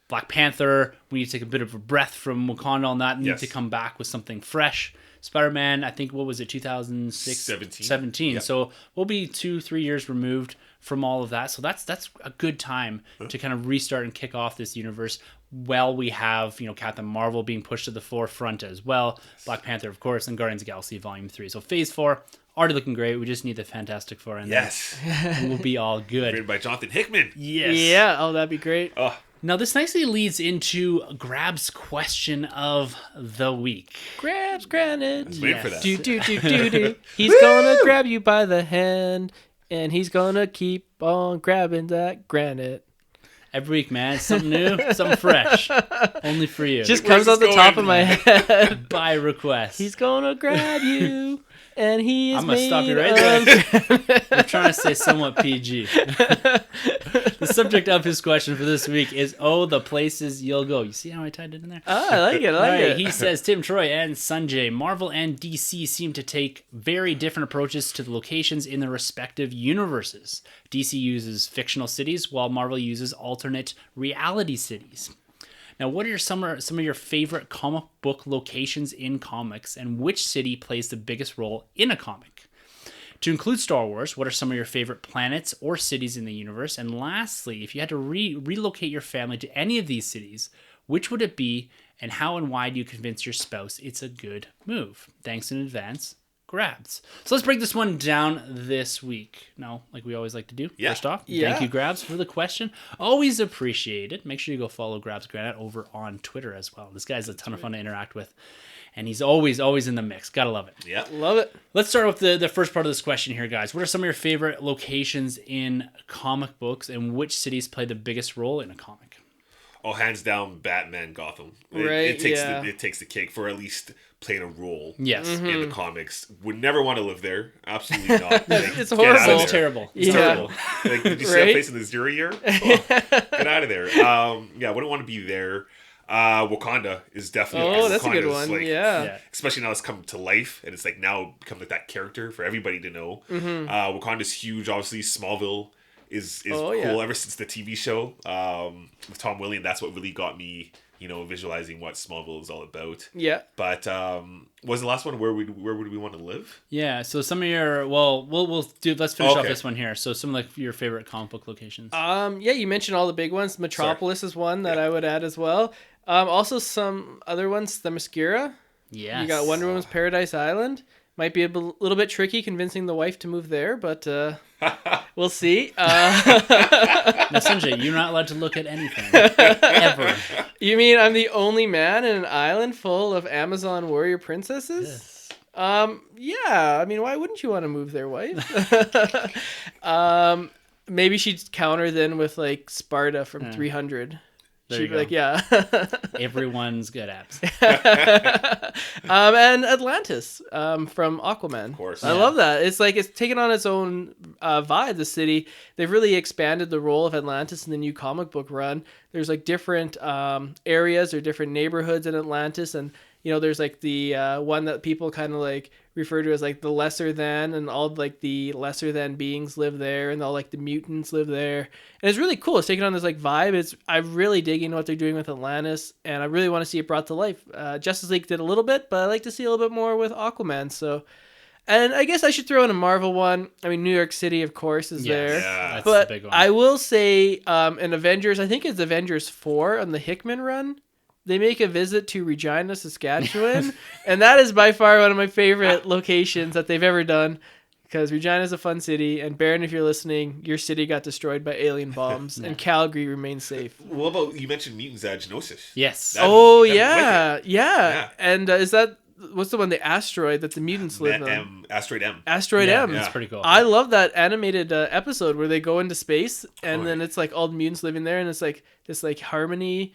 Black Panther, we need to take a bit of a breath from Wakanda on that. We need to come back with something fresh. Spider-Man, I think, what was it, 2006? 17. Yep. So we'll be 2-3 years removed from all of that. So that's a good time to kind of restart and kick off this universe while we have, Captain Marvel being pushed to the forefront as well. Black Panther, of course, and Guardians of the Galaxy Volume 3. So Phase 4, already looking great. We just need the Fantastic Four in there. And we'll be all good. Written by Jonathan Hickman. Yes. Yeah, oh, that'd be great. Oh. Now, this nicely leads into Grab's question of the week. Grab's granted. I was waiting for that. Do. He's gonna grab you by the hand, and he's gonna keep on grabbing that granite. Every week, man. Something new, something fresh. Only for you. Just comes off the top of my head. By request. He's gonna grab you, and he is I'm going to stop you made right there. I'm trying to stay somewhat PG. The subject of his question for this week is, the places you'll go. You see how I tied it in there? Oh, I like it. I like it. He says, Tim, Troy, and Sunjay, Marvel and DC seem to take very different approaches to the locations in their respective universes. DC uses fictional cities, while Marvel uses alternate reality cities. Now, what are some of your favorite comic book locations in comics, and which city plays the biggest role in a comic? To include Star Wars, what are some of your favorite planets or cities in the universe? And lastly, if you had to relocate your family to any of these cities, Which would it be, and how and why do you convince your spouse it's a good move? Thanks in advance, Grabs. So let's break this one down this week. No, like we always like to do. Yeah. First off, thank you, Grabs, for the question. Always appreciate it. Make sure you go follow Grabs Granite over on Twitter as well. This guy's a ton of fun to interact with. And he's always in the mix. Gotta love it. Yeah. Love it. Let's start with the first part of this question here, guys. What are some of your favorite locations in comic books, and which cities play the biggest role in a comic? Oh, hands down, Batman, Gotham. Right, It takes the cake for at least playing a role. Yes. In the comics. Would never want to live there. Absolutely not. Like, It's horrible. It's terrible. It's Yeah. terrible. Like, did you see that place in the Zero Year? Oh, get out of there. Yeah, wouldn't want to be there. Wakanda is definitely. Oh, that's a good Wakanda's, one. like, Yeah. Especially now it's come to life, and it's like now become like that character for everybody to know. Wakanda's huge. Obviously, Smallville is cool ever since the TV show with Tom Williams. That's what really got me, visualizing what Smallville is all about. Yeah. But was the last one where would we want to live? Yeah. So some of your we'll do. Let's finish off Okay. this one here. So some of your favorite comic book locations. Yeah, you mentioned all the big ones. Metropolis is one that I would add as well. Also some other ones, Themyscira. Yes. You got Wonder Woman's Paradise Island. Might be a little bit tricky convincing the wife to move there, but we'll see. Now, Sunjay, you're not allowed to look at anything ever. You mean I'm the only man in an island full of Amazon warrior princesses? Yes. Yeah. I mean, why wouldn't you want to move there, wife? Maybe she'd counter then with like Sparta from 300. There She'd you be go. like, yeah. Everyone's good apps. And Atlantis from Aquaman. Of course. I love that. It's like it's taken on its own vibe, the city. They've really expanded the role of Atlantis in the new comic book run. There's like different areas or different neighborhoods in Atlantis, and there's like the one that people kind of like refer to as like the lesser than, and all like the lesser than beings live there, and all like the mutants live there. And it's really cool. It's taking on this like vibe. I'm really digging what they're doing with Atlantis, and I really want to see it brought to life. Justice League did a little bit, but I like to see a little bit more with Aquaman. So, and I guess I should throw in a Marvel one. I mean, New York City, of course, is there. Yeah. That's But the big one. I will say, in Avengers, I think it's Avengers 4 on the Hickman run, they make a visit to Regina, Saskatchewan, and that is by far one of my favorite locations that they've ever done, because Regina is a fun city, and Baron, if you're listening, your city got destroyed by alien bombs, and Calgary remains safe. What about, you mentioned mutants, Genosis? Yes. That'd be wicked. Yeah. And is that, what's the one, the asteroid that the mutants live on? Asteroid M. Asteroid Yeah, M. that's pretty cool. I love that animated episode where they go into space, and then it's like all the mutants living there, and it's like this like harmony.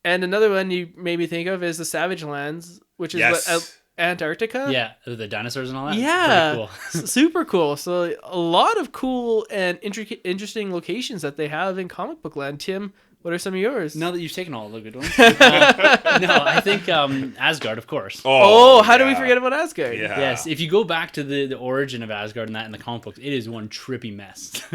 And another one you made me think of is the Savage Lands, which is Antarctica. Yeah, the dinosaurs and all that. Yeah, Pretty cool. Super cool. So a lot of cool and interesting locations that they have in comic book land. Tim, what are some of yours? Now that you've taken all the good ones. No, I think Asgard, of course. Oh, how do we forget about Asgard? Yeah. Yes, if you go back to the origin of Asgard and that in the comic books, it is one trippy mess.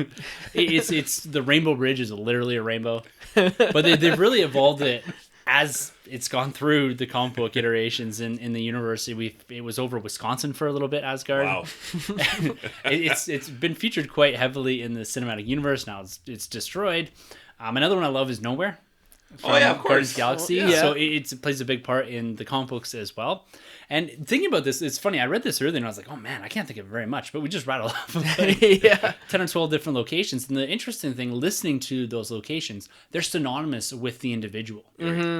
it's the Rainbow Bridge is literally a rainbow, but they've really evolved it as it's gone through the comic book iterations in the universe. It was over Wisconsin for a little bit, Asgard. Wow. It's been featured quite heavily in the cinematic universe. Now it's destroyed. Another one I love is Nowhere. Oh yeah, of Guardians course. Galaxy. Oh, yeah. So it plays a big part in the comic books as well. And thinking about this, it's funny. I read this earlier and I was like, oh man, I can't think of very much. But we just rattled off like 10 or 12 different locations. And the interesting thing, listening to those locations, they're synonymous with the individual,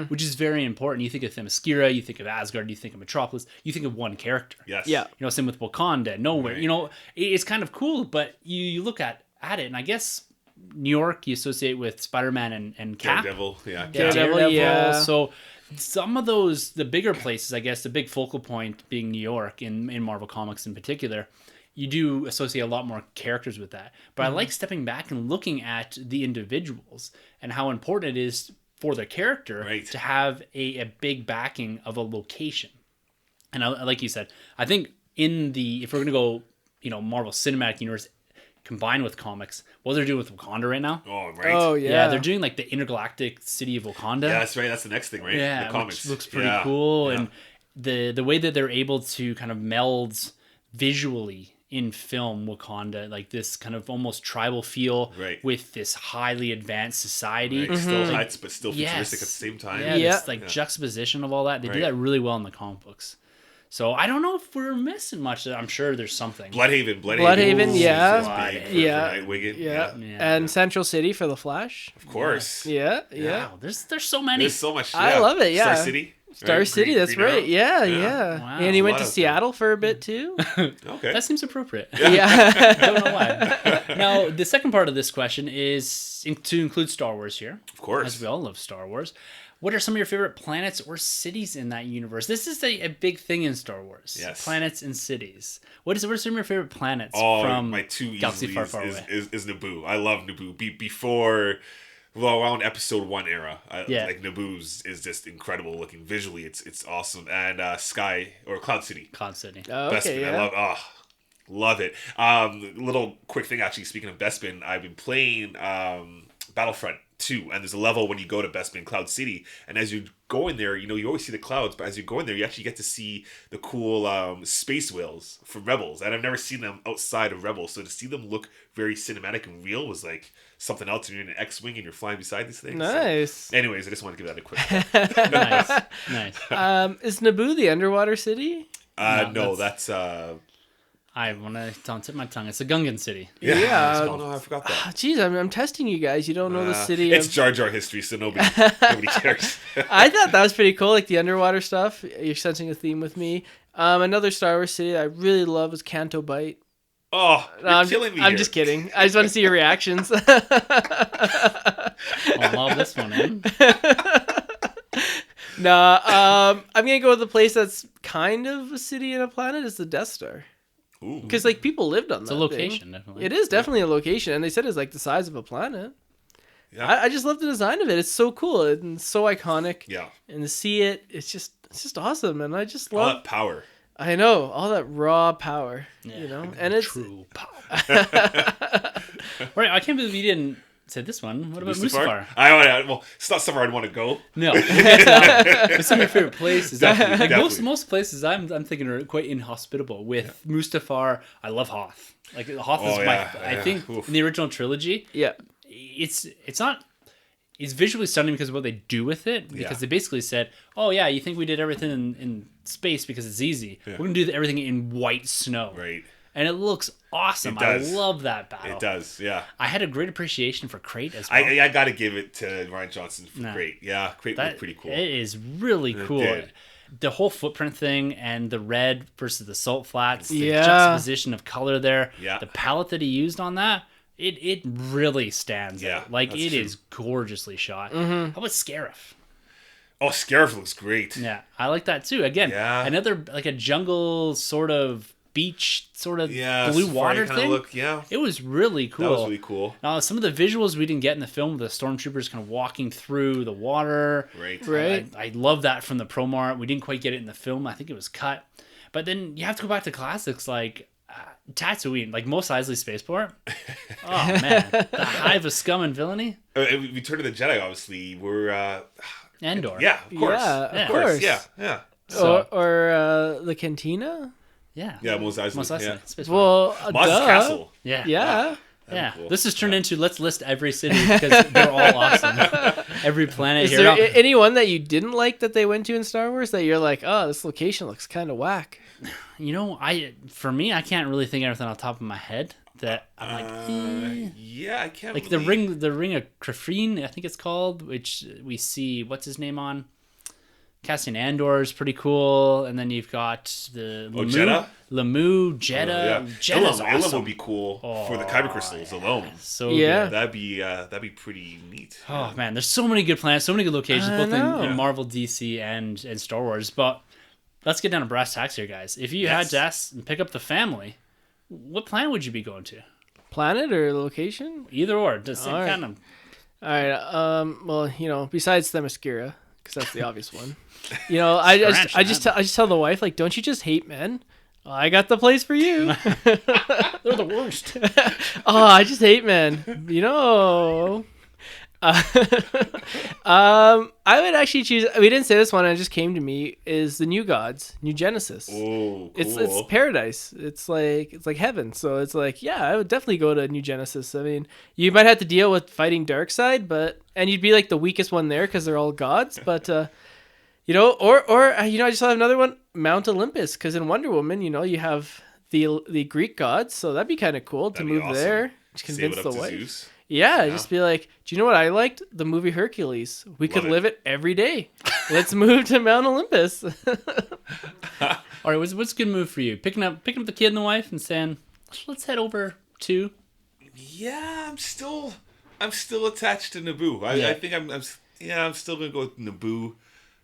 which is very important. You think of Themyscira, you think of Asgard, you think of Metropolis, you think of one character. Yes. Yeah. Same with Wakanda, Nowhere. Right. It's kind of cool, but you look at it, and I guess New York you associate with Spider-Man and Cap. Daredevil. Yeah. Daredevil, yeah. So some of those, the bigger places, I guess, the big focal point being New York in Marvel Comics in particular, you do associate a lot more characters with that. But I like stepping back and looking at the individuals and how important it is for their character to have a big backing of a location. And like you said, I think if we're going to go, Marvel Cinematic Universe combined with comics, what they're doing with Wakanda right now. Oh, right. Oh, yeah. Yeah, they're doing like the intergalactic city of Wakanda. Yeah, that's right. That's the next thing, right? Yeah, the comics. which looks pretty cool. Yeah. And the way that they're able to kind of meld visually in film Wakanda, like this kind of almost tribal feel with this highly advanced society. Right. Still heights, but still futuristic at the same time. Yeah, this juxtaposition of all that. They do that really well in the comic books. So I don't know if we're missing much. I'm sure there's something. Bloodhaven, and Central City for the Flash. Of course. Yeah. Wow, there's so many. There's so much. Yeah. I love it. Yeah. Star City. Star City, that's right. Yeah. Wow. And he went to Seattle for a bit too. Okay. That seems appropriate. Yeah. Don't know why. Now, the second part of this question is to include Star Wars here. Of course. As we all love Star Wars. What are some of your favorite planets or cities in that universe? This is a big thing in Star Wars. Yes. Planets and cities. What are some of your favorite planets from my two Galaxy easily Far away? is Naboo. I love Naboo. Before... Well, around episode 1 era, like Naboo's is just incredible looking visually. It's awesome, and Sky or Cloud City. Cloud City. Oh, okay, I love it. Little quick thing actually. Speaking of Bespin, I've been playing Battlefront 2, and there's a level when you go to Bespin Cloud City, and as you go in there, you always see the clouds, but as you go in there, you actually get to see the cool space whales from Rebels, and I've never seen them outside of Rebels. So to see them look very cinematic and real was like something else. You're in an X-wing and you're flying beside these things. Nice. So, anyways, I just want to give that a quick. Nice. Is Naboo the underwater city? No, that's. I want to don't tip my tongue. It's a Gungan city. Yeah. Oh no, I forgot that. Jeez, I'm testing you guys. You don't know the city. It's Jar Jar history, so nobody cares. I thought that was pretty cool, like the underwater stuff. You're sensing a theme with me. Another Star Wars city I really love is Canto Bight. Oh, you're killing me. I'm just kidding. I just want to see your reactions. I'll love this one in. I'm gonna go with the place that's kind of a city and a planet. Is the Death Star. Because like people lived on that. It's a location, thing. definitely. It is definitely a location, and they said it's like the size of a planet. Yeah, I just love the design of it. It's so cool and so iconic. Yeah, and to see it, it's just awesome, and I just love all that power. I know all that raw power, and it's true power. Right, I can't believe you didn't say this one. What about Mustafar? Well, it's not somewhere I'd want to go. No, it's some of your favorite places. Definitely. Most places I'm thinking are quite inhospitable. With Mustafar, I love Hoth. Like Hoth is I think in the original trilogy. Yeah, it's not. It's visually stunning because of what they do with it. Because they basically said, "Oh yeah, you think we did everything in space because it's easy? We're gonna do everything in white snow." Right. And it looks awesome. I love that battle. It does, yeah. I had a great appreciation for Crate as well. I got to give it to Ryan Johnson for Crate. Yeah, Crate looked pretty cool. It is really cool. The whole footprint thing and the red versus the salt flats, the juxtaposition of color there, the palette that he used on that, it really stands out. Like, it is gorgeously shot. Mm-hmm. How about Scarif? Oh, Scarif looks great. Yeah, I like that too. Again, another like a jungle sort of beach sort of blue water thing. It was really cool. That was really cool. Now, some of the visuals we didn't get in the film, the stormtroopers kind of walking through the water. Right. I love that from the promo art. We didn't quite get it in the film. I think it was cut. But then you have to go back to classics like Tatooine, like Mos Eisley Spaceport. Oh man, the hive of scum and villainy. Return of the Jedi, obviously. We're Endor. Yeah, of course. Yeah, of course. Yeah. So, or the Cantina. Yeah, Mos Eisley. Yeah. Well, Mos Castle. Yeah. Cool. This has turned into let's list every city because they're all awesome. Every planet. Is there any one that you didn't like that they went to in Star Wars that you're like, oh, this location looks kind of whack? For me, I can't really think of anything off the top of my head that I'm like, I can't. Like the ring of Krafreen, I think it's called, which we see what's his name on. Cassian Andor is pretty cool, and then you've got the Jeddah? Jeddah. Jeddah's awesome. Ilum would be cool for the kyber crystals alone. So good. That'd be pretty neat. Oh man, there's so many good planets, so many good locations, both in Marvel, DC, and Star Wars. But let's get down to brass tacks here, guys. If you had to ask and pick up the family, what planet would you be going to? Planet or location? Either or. Just kind of. All right. Well, besides Themyscira, because that's the obvious one. I just tell the wife, like, don't you just hate men? Well, I got the place for you. They're the worst. I just hate men. I would actually choose. We didn't say this one. It just came to me. Is the New Gods, New Genesis? Oh, cool. It's paradise. It's like heaven. So it's like, yeah, I would definitely go to New Genesis. I mean, you might have to deal with fighting Darkseid, and you'd be like the weakest one there because they're all gods. But you know, or you know, I just saw another one, Mount Olympus, because in Wonder Woman, you know, you have the Greek gods, so that'd be kind of cool to move awesome. there. To convince the wife. Zeus. Yeah, just be like, do you know what I liked? The movie Hercules. We could live it every day. Let's move to Mount Olympus. All right, what's a good move for you? Picking up the kid and the wife and saying, let's head over to. Yeah, I'm still attached to Naboo. I think I'm still gonna go with Naboo.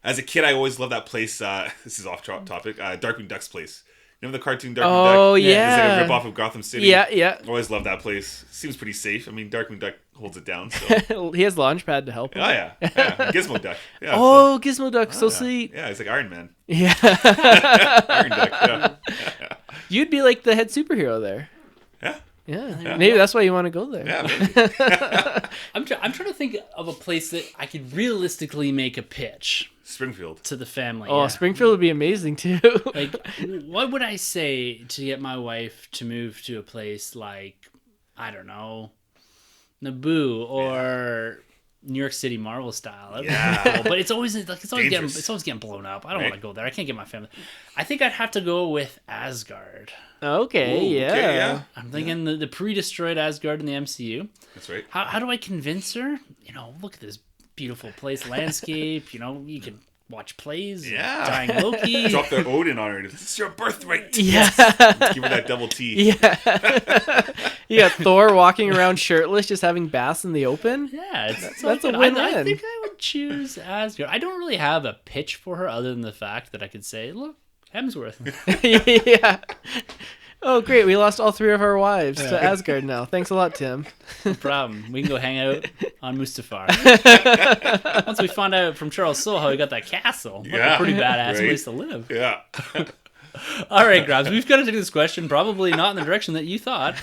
As a kid, I always loved that place. This is off topic. Darkwing Duck's place. Remember the cartoon Darkwing Duck? Oh, yeah. It's like a rip-off of Gotham City. Yeah. Always loved that place. Seems pretty safe. I mean, Darkwing Duck holds it down. So. He has Launchpad to help him. Oh, yeah. Gizmo Duck. Yeah, Gizmo Duck. So yeah. sweet. Yeah, he's like Iron Man. Yeah. Iron Duck, yeah. You'd be like the head superhero there. Yeah. Maybe that's why you want to go there. Yeah, maybe. I'm trying to think of a place that I could realistically make a pitch. Springfield. To the family. Oh, yeah. Springfield would be amazing too. Like, what would I say to get my wife to move to a place like, I don't know, Naboo or New York City Marvel style? Yeah. But it's always getting blown up. I don't want to go there. I can't get my family. I think I'd have to go with Asgard. Okay, yeah. I'm thinking the pre-destroyed Asgard in the MCU. That's right. How do I convince her? You know, look at this beautiful place, landscape. You know, you can watch plays. Yeah. Dying Loki. Drop their Odin on her. It's your birthright. Yeah. Give her that double T. Yeah. You got Thor walking around shirtless, just having baths in the open. Yeah, that's a win-win. I think I would choose Asgard. I don't really have a pitch for her other than the fact that I could say, look, Hemsworth. Yeah. Oh, great. We lost all three of our wives to Asgard now. Thanks a lot, Tim. No problem. We can go hang out on Mustafar. Once we find out from Charles Soule how he got that castle. Yeah. A pretty badass place to live. Yeah. All right, Grabs. We've got to take this question probably not in the direction that you thought,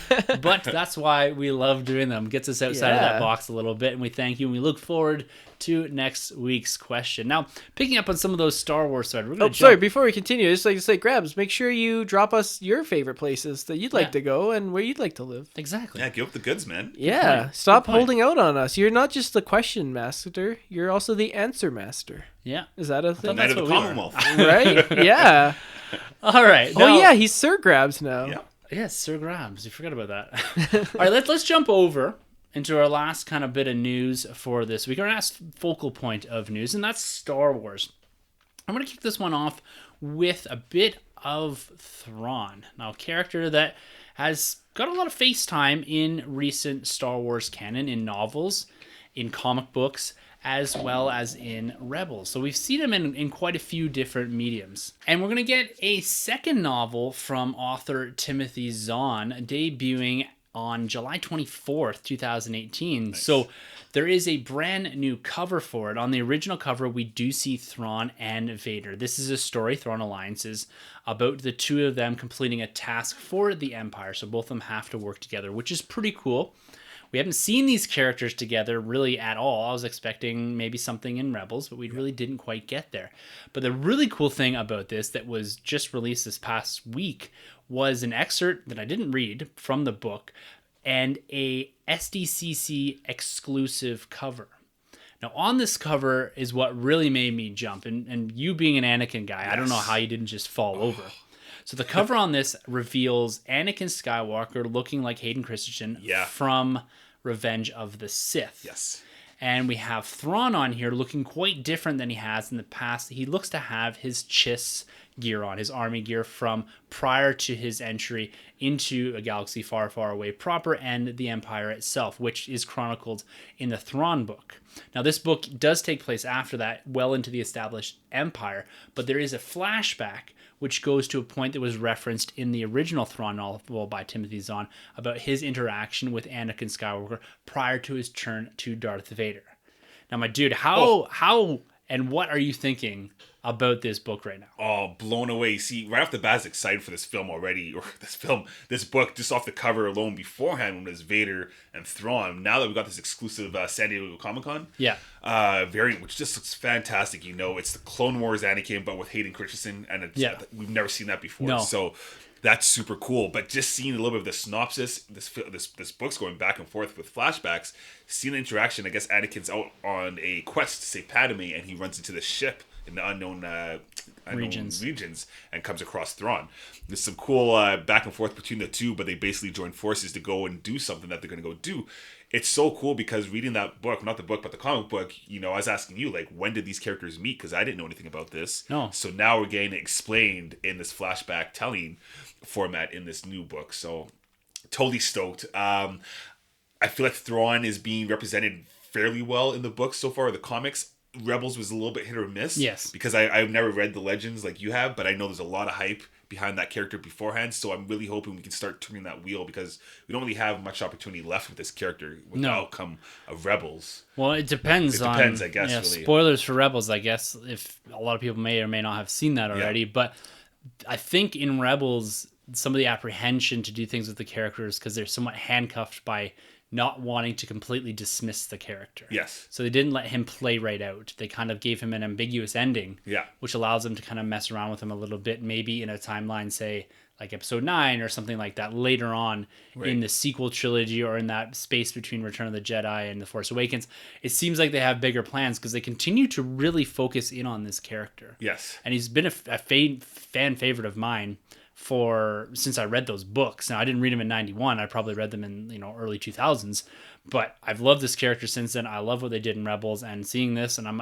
but that's why we love doing them. Gets us outside of that box a little bit, and we thank you, and we look forward to next week's question. Now, picking up on some of those Star Wars threads, we're going to sorry, before we continue, just like to say, Grabs, make sure you drop us your favorite places that you'd like to go and where you'd like to live. Exactly. Yeah, give up the goods, man. Yeah, stop holding out on us. You're not just the question master, you're also the answer master. Yeah. Is that a thing? Knight of the Commonwealth. Right? Yeah. All right. Oh, yeah, he's Sir Grabs now. Yeah. Yes, Sir Grabs. You forgot about that. All right, let's jump over into our last kind of bit of news for this week, our last focal point of news, and that's Star Wars. I'm going to kick this one off with a bit of Thrawn. Now, a character that has got a lot of face time in recent Star Wars canon, in novels, in comic books, as well as in Rebels. So we've seen him in quite a few different mediums. And we're going to get a second novel from author Timothy Zahn debuting on July 24th, 2018. Nice. So there is a brand new cover for it. On the original cover, we do see Thrawn and Vader. This is a story, Thrawn Alliances, about the two of them completing a task for the Empire. So both of them have to work together, which is pretty cool. We haven't seen these characters together really at all. I was expecting maybe something in Rebels, but we really didn't quite get there. But the really cool thing about this that was just released this past week was an excerpt that I didn't read from the book and a SDCC exclusive cover. Now, on this cover is what really made me jump. And you being an Anakin guy, yes. I don't know how you didn't just fall over. So the cover on this reveals Anakin Skywalker looking like Hayden Christensen from Revenge of the Sith. Yes. And we have Thrawn on here looking quite different than he has in the past. He looks to have his Chiss gear on, his army gear from prior to his entry into a galaxy far, far away proper and the Empire itself, which is chronicled in the Thrawn book. Now, this book does take place after that, well into the established Empire, but there is a flashback which goes to a point that was referenced in the original Thrawn novel by Timothy Zahn about his interaction with Anakin Skywalker prior to his turn to Darth Vader. Now, my dude, how and what are you thinking about this book right now? Oh, blown away. See, right off the bat, I was excited for this film already, or this book, just off the cover alone beforehand when it was Vader and Thrawn. Now that we got this exclusive San Diego Comic-Con variant, which just looks fantastic. It's the Clone Wars Anakin, but with Hayden Christensen, and we've never seen that before. No. So that's super cool. But just seeing a little bit of the synopsis, this book's going back and forth with flashbacks, seeing the interaction. I guess Anakin's out on a quest to save Padme, and he runs into the ship in the unknown regions and comes across Thrawn. There's some cool back and forth between the two, but they basically join forces to go and do something that they're going to go do. It's so cool because reading that book, not the book, but the comic book, I was asking you, like, when did these characters meet? Because I didn't know anything about this. No. So now we're getting it explained in this flashback telling format in this new book. So totally stoked. I feel like Thrawn is being represented fairly well in the book so far, the comics. Rebels was a little bit hit or miss. Yes. Because I've never read the Legends like you have, but I know there's a lot of hype behind that character beforehand. So I'm really hoping we can start turning that wheel because we don't really have much opportunity left with this character with the outcome of Rebels. Well, it depends, I guess, really. Spoilers for Rebels, I guess, if a lot of people may or may not have seen that already. Yeah. But I think in Rebels, some of the apprehension to do things with the characters because they're somewhat handcuffed by not wanting to completely dismiss the character. Yes. So they didn't let him play right out. They kind of gave him an ambiguous ending. Yeah. Which allows them to kind of mess around with him a little bit, maybe in a timeline, say, like episode 9 or something like that later on in the sequel trilogy or in that space between Return of the Jedi and The Force Awakens. It seems like they have bigger plans because they continue to really focus in on this character. Yes. And he's been a fan favorite of mine since I read those books. Now I didn't read them in 91. I probably read them in early 2000s, but I've loved this character since then. I love what they did in Rebels, and seeing this, and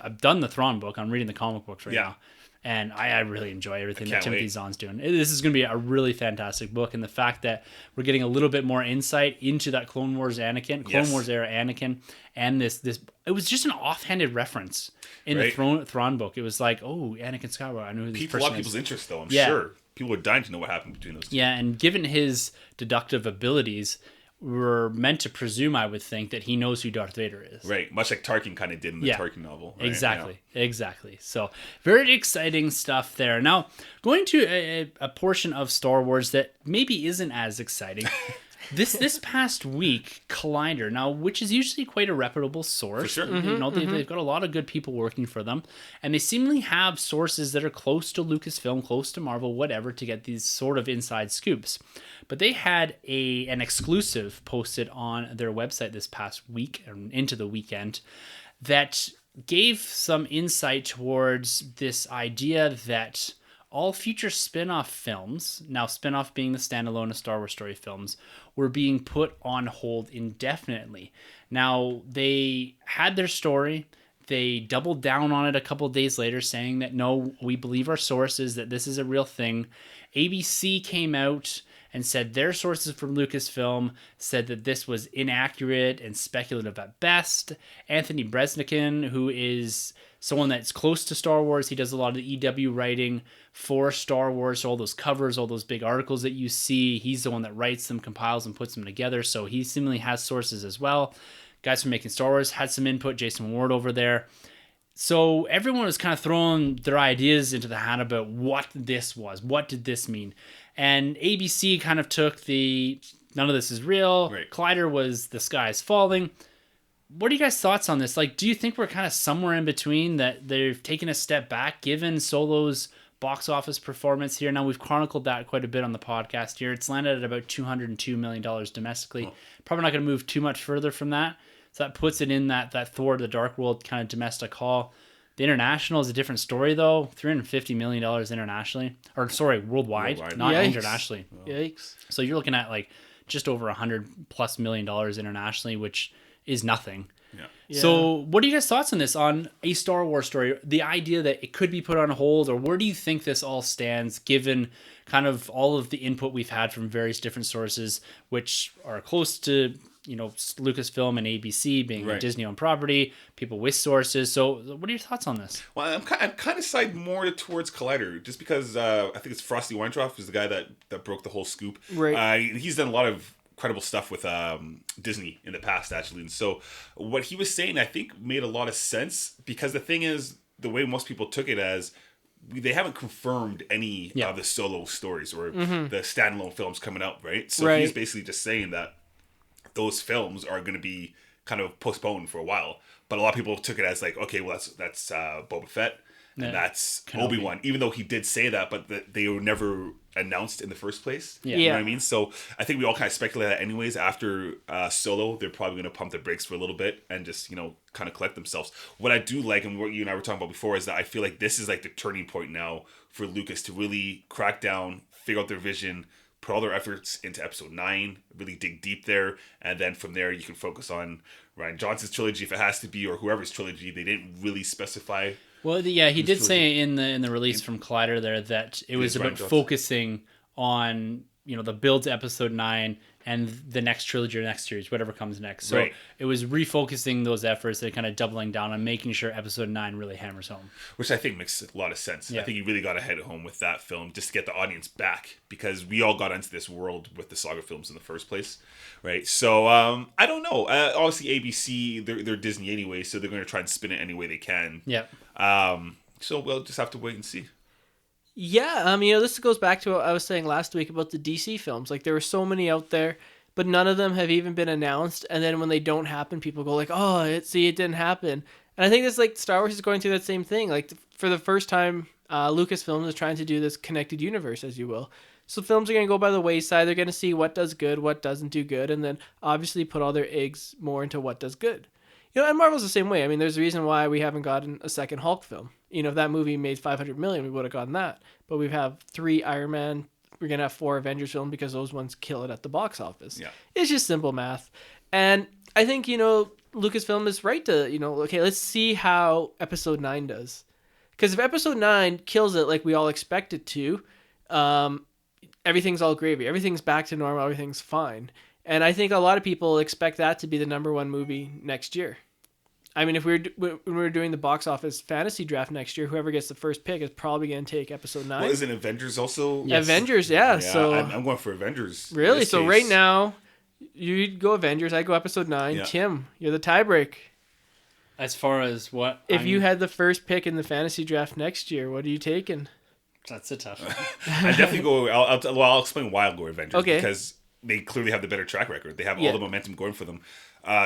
I've done the Thrawn book. I'm reading the comic books right now, and I really enjoy everything that Timothy Zahn's doing. This is going to be a really fantastic book, and the fact that we're getting a little bit more insight into that Clone Wars Anakin, Clone Wars era Anakin, and this it was just an offhanded reference in the Thrawn book. It was like, oh, Anakin Skywalker. I knew who this person is. A lot of people's interest, though. I'm sure. People are dying to know what happened between those two. Yeah, and given his deductive abilities, we're meant to presume, I would think, that he knows who Darth Vader is. Right, much like Tarkin kind of did in the Tarkin novel. Right? Exactly. So, very exciting stuff there. Now, going to a portion of Star Wars that maybe isn't as exciting. This past week, Collider, now, which is usually quite a reputable source. For sure. They've got a lot of good people working for them, and they seemingly have sources that are close to Lucasfilm, close to Marvel, whatever, to get these sort of inside scoops. But they had an exclusive posted on their website this past week, and into the weekend, that gave some insight towards this idea that all future spin-off films, now spin-off being the standalone of Star Wars story films, were being put on hold indefinitely. Now, they had their story. They doubled down on it a couple of days later, saying that, no, we believe our sources, that this is a real thing. ABC came out and said their sources from Lucasfilm said that this was inaccurate and speculative at best. Anthony Bresnikan, who is someone that's close to Star Wars, he does a lot of the EW writing for Star Wars, so all those covers, all those big articles that you see, he's the one that writes them, compiles and puts them together, so he seemingly has sources as well. Guys from Making Star Wars had some input, Jason Ward over there. So everyone was kind of throwing their ideas into the hat about what this was, what did this mean? And ABC kind of took none of this is real. Right. Collider was the sky is falling. What are you guys' thoughts on this? Like, do you think we're kind of somewhere in between, that they've taken a step back given Solo's box office performance here? Now, we've chronicled that quite a bit on the podcast here. It's landed at about $202 million domestically. Oh. Probably not going to move too much further from that. So that puts it in that Thor the Dark World kind of domestic haul. The international is a different story, though. $350 million internationally. Worldwide. Not Yikes. Internationally. Yikes. So you're looking at like just over $100+ million internationally, which is nothing. Yeah. So what are you guys' thoughts on this, on a Star Wars story? The idea that it could be put on hold, or where do you think this all stands given kind of all of the input we've had from various different sources, which are close to, Lucasfilm and ABC being a Disney-owned property, people with sources. So what are your thoughts on this? Well, I'm kind of side more towards Collider, just because I think it's Frosty Weintraub is the guy that broke the whole scoop. Right. He's done a lot of incredible stuff with Disney in the past, actually. And so what he was saying, I think, made a lot of sense, because the thing is, the way most people took it as, they haven't confirmed any of the solo stories or the standalone films coming out, right? So he's basically just saying that those films are going to be kind of postponed for a while. But a lot of people took it as like, okay, well, that's Boba Fett and that's Obi-Wan. Even though he did say that, but they were never announced in the first place. You know what I mean? So I think we all kind of speculated that anyways. After Solo, they're probably going to pump the brakes for a little bit and just, kind of collect themselves. What I do like, and what you and I were talking about before, is that I feel like this is like the turning point now for Lucas to really crack down, figure out their vision, put all their efforts into episode 9, really dig deep there, and then from there you can focus on Rian Johnson's trilogy if it has to be, or whoever's trilogy. They didn't really specify. Well, yeah, he did say in the release from Collider there that it was about focusing on the build to episode 9 and the next trilogy or next series, whatever comes next. So it was refocusing those efforts and kind of doubling down on making sure episode 9 really hammers home. Which I think makes a lot of sense. I think you really got to head home with that film just to get the audience back, because we all got into this world with the saga films in the first place, right? So I don't know. Obviously ABC, they're Disney anyway, so they're going to try and spin it any way they can. Yeah. So we'll just have to wait and see. Yeah, this goes back to what I was saying last week about the DC films. Like, there were so many out there, but none of them have even been announced. And then when they don't happen, people go like, "Oh, it didn't happen." And I think it's like Star Wars is going through that same thing. Like, for the first time, Lucasfilm is trying to do this connected universe, as you will. So films are going to go by the wayside. They're going to see what does good, what doesn't do good, and then obviously put all their eggs more into what does good. And Marvel's the same way. I mean, there's a reason why we haven't gotten a second Hulk film. If that movie made $500 million, we would have gotten that. But we have 3 Iron Man. We're going to have 4 Avengers films because those ones kill it at the box office. Yeah. It's just simple math. And I think, Lucasfilm is right to, okay, let's see how episode 9 does. Because if episode 9 kills it like we all expect it to, everything's all gravy. Everything's back to normal. Everything's fine. And I think a lot of people expect that to be the number 1 movie next year. I mean, when we're doing the box office fantasy draft next year, whoever gets the first pick is probably going to take episode 9. Well, isn't Avengers also? Yes. Avengers, yeah. So I'm going for Avengers. Really? So right now, you go Avengers, I go episode 9. Yeah. Tim, you're the tiebreak. As far as what? If you had the first pick in the fantasy draft next year, what are you taking? That's a tough one. I definitely go. I'll explain why I'll go Avengers. Okay. Because they clearly have the better track record. They have all the momentum going for them.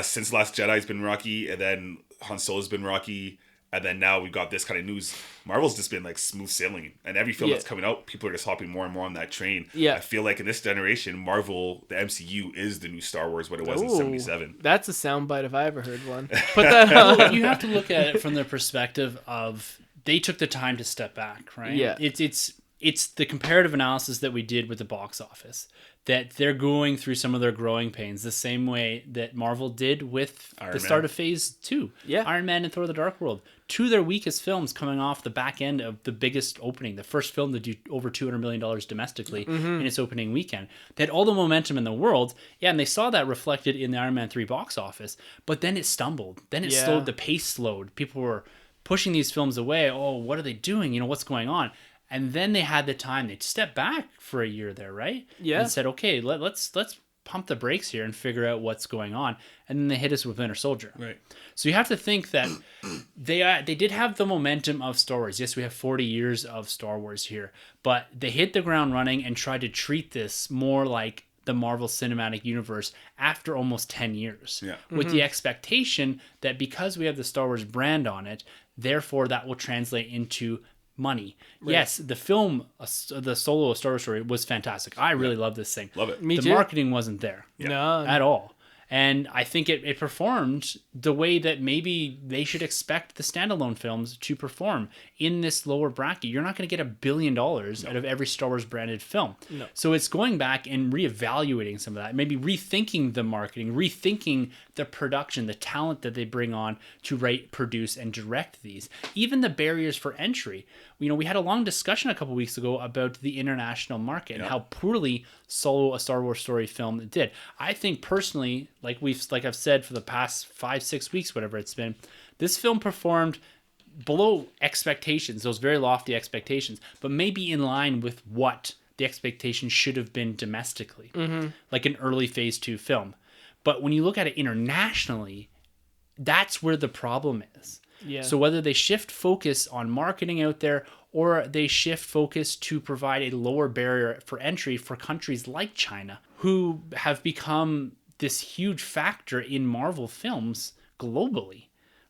Since Last Jedi's been rocky, and then Han Solo's been rocky, and then now we've got this kind of news. Marvel's just been like smooth sailing, and every film that's coming out, people are just hopping more and more on that train. Yeah. I feel like in this generation, Marvel, the MCU, is the new Star Wars, what it was in 77. That's a soundbite if I ever heard one. Put that on. You have to look at it from the perspective of they took the time to step back, right? Yeah. It's the comparative analysis that we did with the box office, that they're going through some of their growing pains the same way that Marvel did with the start of Phase 2. Yeah. Iron Man and Thor: The Dark World. 2 of their weakest films coming off the back end of the biggest opening. The first film to do over $200 million domestically in its opening weekend. They had all the momentum in the world. Yeah, and they saw that reflected in the Iron Man 3 box office. But then it stumbled. Then it slowed. The pace slowed. People were pushing these films away. Oh, what are they doing? What's going on? And then they had the time. They stepped back for a year there, right? Yeah. And said, okay, let's pump the brakes here and figure out what's going on. And then they hit us with Winter Soldier. Right. So you have to think that they did have the momentum of Star Wars. Yes, we have 40 years of Star Wars here. But they hit the ground running and tried to treat this more like the Marvel Cinematic Universe after almost 10 years. Yeah. With the expectation that because we have the Star Wars brand on it, therefore that will translate into money. Right. Yes, the film, the Solo Star Wars story was fantastic. I really love this thing. Love it. Me too. Marketing wasn't there. No. At all. And I think it performed the way that maybe they should expect the standalone films to perform in this lower bracket. You're not going to get $1 billion out of every Star Wars branded film. No. So it's going back and reevaluating some of that, maybe rethinking the marketing, rethinking the production, the talent that they bring on to write, produce, and direct these. Even the barriers for entry. We had a long discussion a couple weeks ago about the international market and how poorly Solo, a Star Wars story film, did. I think personally, like I've said for the past 5-6 weeks, whatever it's been, this film performed below expectations, those very lofty expectations, but maybe in line with what the expectation should have been domestically, like an early Phase 2 film. But when you look at it internationally, that's where the problem is. Yeah. So whether they shift focus on marketing out there or they shift focus to provide a lower barrier for entry for countries like China, who have become this huge factor in Marvel films globally,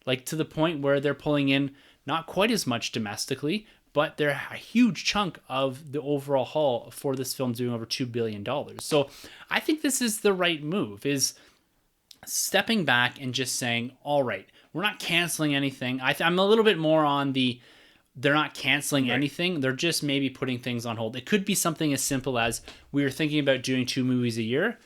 like to the point where they're pulling in not quite as much domestically, but they're a huge chunk of the overall haul for this film, doing over $2 billion. So I think this is the right move, is stepping back and just saying, all right, we're not canceling anything. I'm a little bit more on the, they're not canceling anything. They're just maybe putting things on hold. It could be something as simple as, we were thinking about doing 2 movies a year.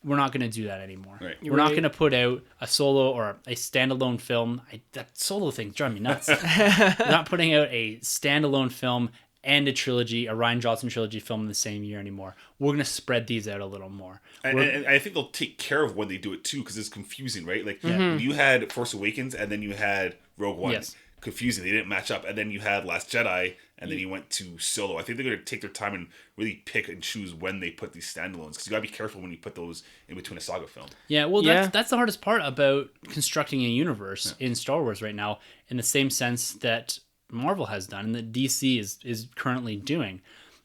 We're not going to do that anymore. Right. We're not going to put out a solo or a standalone film. That solo thing's driving me nuts. We're not putting out a standalone film and a trilogy, a Rian Johnson trilogy film in the same year anymore. We're going to spread these out a little more. And I think they'll take care of when they do it too, because it's confusing, right? Like when you had Force Awakens and then you had Rogue One. Yes. Confusing. They didn't match up. And then you had Last Jedi and then you went to Solo. I think they're going to take their time and really pick and choose when they put these standalones, because you got to be careful when you put those in between a saga film. Yeah, well, that's the hardest part about constructing a universe in Star Wars right now, in the same sense that Marvel has done and that DC is currently doing,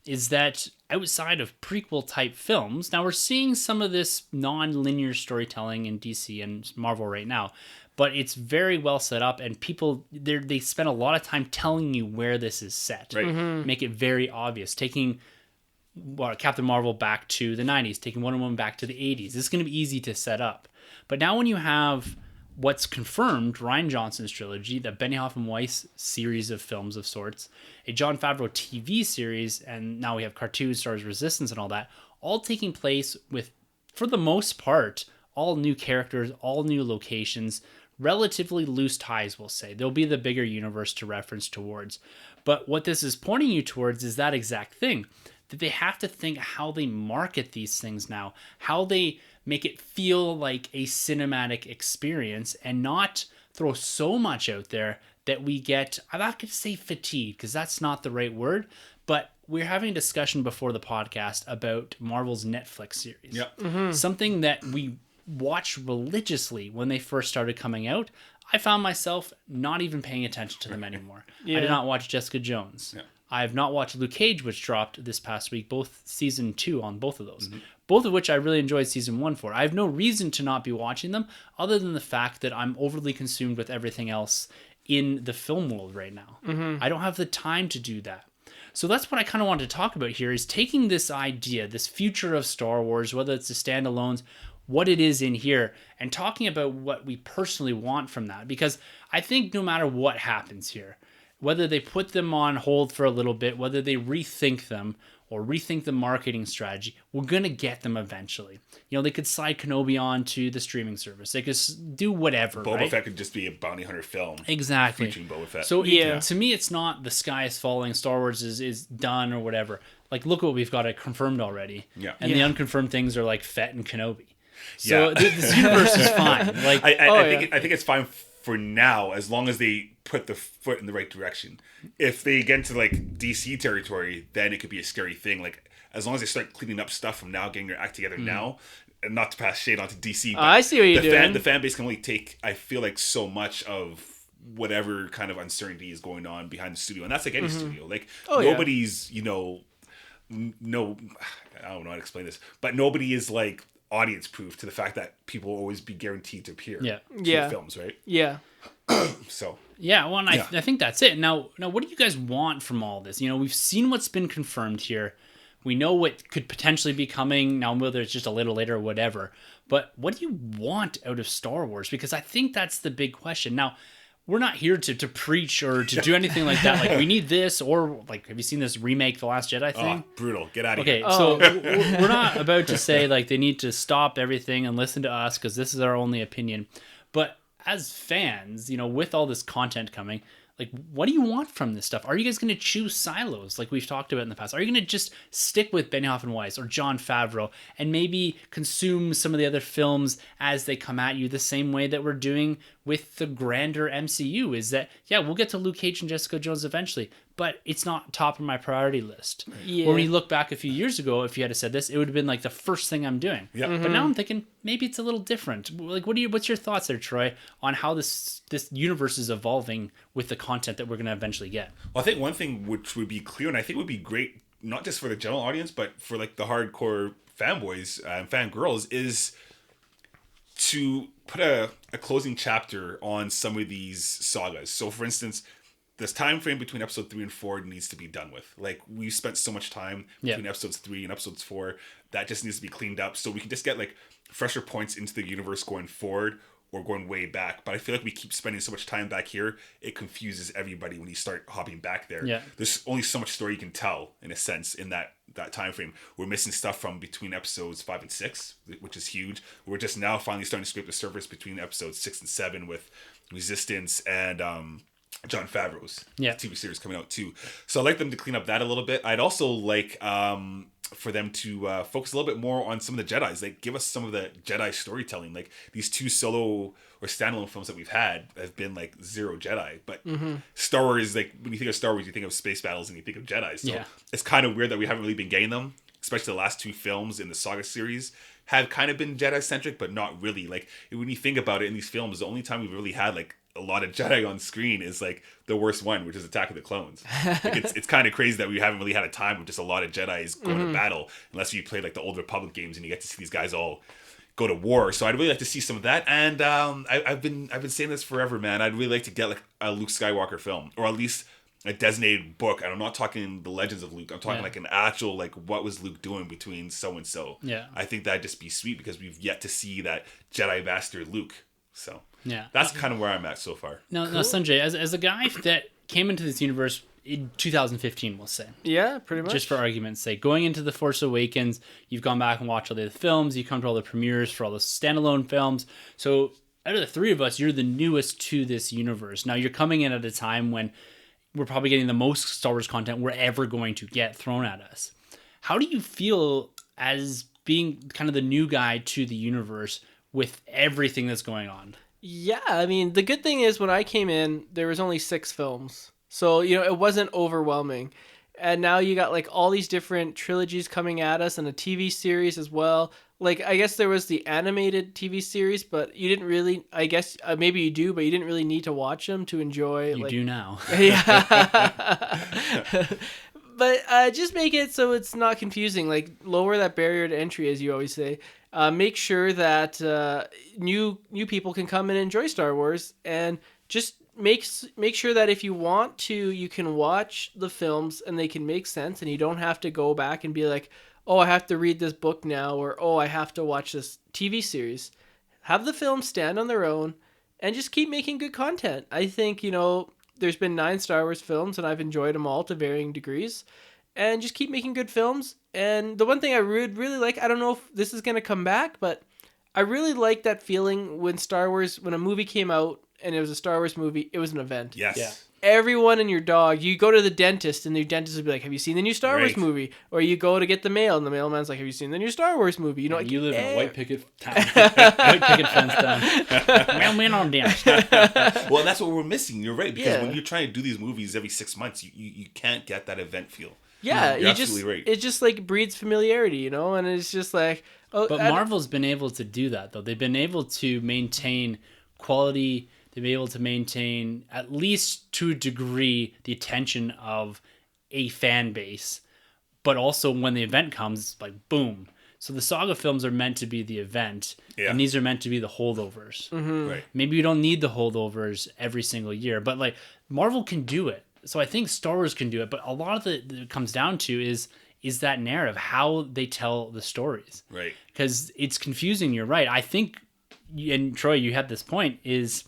is that outside of prequel type films, now we're seeing some of this non-linear storytelling in DC and Marvel right now, but it's very well set up, and people they spend a lot of time telling you where this is set. Right. Make it very obvious. Taking Captain Marvel back to the 90s, taking Wonder Woman back to the 80s. This is going to be easy to set up. But now when you have what's confirmed, Rian Johnson's trilogy, the Benioff and Weiss series of films of sorts, a Jon Favreau TV series, and now we have cartoons, Star Wars Resistance and all that, all taking place with, for the most part, all new characters, all new locations, relatively loose ties, we'll say. There'll be the bigger universe to reference towards. But what this is pointing you towards is that exact thing, that they have to think how they market these things now, how they make it feel like a cinematic experience and not throw so much out there that we get, I'm not going to say fatigued, because that's not the right word, but we're having a discussion before the podcast about Marvel's Netflix series. Yep. Something that we watched religiously when they first started coming out. I found myself not even paying attention to them anymore. I did not watch Jessica Jones. Yeah. I have not watched Luke Cage, which dropped this past week, both season 2 on both of those. Both of which I really enjoyed season 1 for. I have no reason to not be watching them, other than the fact that I'm overly consumed with everything else in the film world right now. I don't have the time to do that. So that's what I kind of wanted to talk about here, is taking this idea, this future of Star Wars, whether it's the standalones, what it is in here, and talking about what we personally want from that. Because I think no matter what happens here, whether they put them on hold for a little bit, whether they rethink them or rethink the marketing strategy, we're going to get them eventually. You know, they could slide Kenobi on to the streaming service. They could do whatever. Boba Fett could just be a bounty hunter film. Exactly. Featuring Boba Fett. So to me, it's not the sky is falling, Star Wars is done or whatever. Like, look what we've got confirmed already. Yeah. And the unconfirmed things are like Fett and Kenobi. So this universe is fine. Like, I think it's fine for now, as long as they put the foot in the right direction. If they get into like DC territory, then it could be a scary thing. Like, as long as they start cleaning up stuff from now, getting their act together now, and not to pass shade onto DC. But I see what you're doing. The fan base can only take, I feel like, so much of whatever kind of uncertainty is going on behind the studio, and that's like any studio. Like nobody's, I don't know how to explain this, but nobody is like audience proof to the fact that people will always be guaranteed to appear to the films, right? Yeah. So well, and I think that's it. Now, what do you guys want from all this? You know, we've seen what's been confirmed here. We know what could potentially be coming now, whether it's just a little later or whatever. But what do you want out of Star Wars? Because I think that's the big question. Now, we're not here to preach or to do anything like that. Like, we need this, or like, have you seen this remake, The Last Jedi thing? Oh, brutal. Get out of here. Okay, so we're not about to say like they need to stop everything and listen to us because this is our only opinion. But as fans, with all this content coming, like, what do you want from this stuff? Are you guys going to choose silos like we've talked about in the past? Are you going to just stick with Benioff and Weiss or Jon Favreau and maybe consume some of the other films as they come at you the same way that we're doing with the grander MCU is that, yeah, we'll get to Luke Cage and Jessica Jones eventually, but it's not top of my priority list. Yeah. When you look back a few years ago, if you had said this, it would have been like the first thing I'm doing. Yeah. But now I'm thinking maybe it's a little different. Like, what's your thoughts there, Troy, on how this universe is evolving with the content that we're going to eventually get? Well, I think one thing which would be clear, and I think would be great, not just for the general audience, but for like the hardcore fanboys and fangirls, is to put a closing chapter on some of these sagas. So, for instance, this time frame between episode 3 and 4 needs to be done with. Like, we spent so much time between episodes 3 and episodes 4 that just needs to be cleaned up, so we can just get like fresher points into the universe going forward or going way back. But I feel like we keep spending so much time back here, it confuses everybody when you start hopping back there. Yeah. There's only so much story you can tell, in a sense, in that time frame. We're missing stuff from between episodes 5 and 6, which is huge. We're just now finally starting to scrape the surface between episodes 6 and 7 with Resistance and Jon Favreau's TV series coming out too. So I'd like them to clean up that a little bit. I'd also like for them to focus a little bit more on some of the Jedis. Like, give us some of the Jedi storytelling. Like, these 2 solo or standalone films that we've had have been like zero Jedi. But Star Wars, like, when you think of Star Wars, you think of space battles and you think of Jedi. So it's kind of weird that we haven't really been getting them, especially the last 2 films in the Saga series have kind of been Jedi-centric, but not really. Like, when you think about it, in these films, the only time we've really had like a lot of Jedi on screen is like the worst one, which is Attack of the Clones. Like, it's kind of crazy that we haven't really had a time with just a lot of Jedis going to battle, unless you play like the Old Republic games and you get to see these guys all go to war. So I'd really like to see some of that. And I've been saying this forever, man. I'd really like to get like a Luke Skywalker film, or at least a designated book. And I'm not talking the Legends of Luke. I'm talking like an actual, like, what was Luke doing between so and so. Yeah, I think that'd just be sweet, because we've yet to see that Jedi master Luke. So yeah, that's kind of where I'm at so far. Now, Sunjay, as a guy that came into this universe in 2015, we'll say. Yeah, pretty much. Just for argument's sake. Going into The Force Awakens, you've gone back and watched all the films, you come to all the premieres for all the standalone films. So out of the 3 of us, you're the newest to this universe. Now, you're coming in at a time when we're probably getting the most Star Wars content we're ever going to get thrown at us. How do you feel as being kind of the new guy to the universe with everything that's going on? Yeah, I mean, the good thing is when I came in, there was only 6 films. So, you know, it wasn't overwhelming. And now you got like all these different trilogies coming at us, and a TV series as well. Like, I guess there was the animated TV series, but you didn't really, I guess, maybe you do, but you didn't really need to watch them to enjoy. You do now. Yeah. But just make it so it's not confusing. Like, lower that barrier to entry, as you always say. Make sure that new people can come and enjoy Star Wars, and just make sure that if you want to, you can watch the films and they can make sense, and you don't have to go back and be like, oh, I have to read this book now, or oh, I have to watch this TV series. Have the films stand on their own and just keep making good content. I think, you know, there's been 9 Star Wars films and I've enjoyed them all to varying degrees, and just keep making good films. And the one thing I would really like, I don't know if this is going to come back, but I really like that feeling when a movie came out and it was a Star Wars movie, it was an event. Yes. Yeah. Everyone and your dog, you go to the dentist and the dentist will be like, have you seen the new Star Wars movie? Or you go to get the mail and the mailman's like, have you seen the new Star Wars movie? You know, like, you live in a white picket town. White picket fence town. Mailman on dentist. Well, that's what we're missing. You're right. Because when you're trying to do these movies every 6 months, you can't get that event feel. Yeah, you're absolutely right. It just like breeds familiarity, you know, and it's just like. Oh, but Marvel's been able to do that, though. They've been able to maintain quality. They've been able to maintain, at least to a degree, the attention of a fan base. But also when the event comes, like, boom. So the Saga films are meant to be the event, and these are meant to be the holdovers. Mm-hmm. Right. Maybe you don't need the holdovers every single year, but like Marvel can do it. So I think Star Wars can do it, but a lot of it comes down to is that narrative, how they tell the stories. Right. Because it's confusing, you're right. I think, and Troy, you had this point, is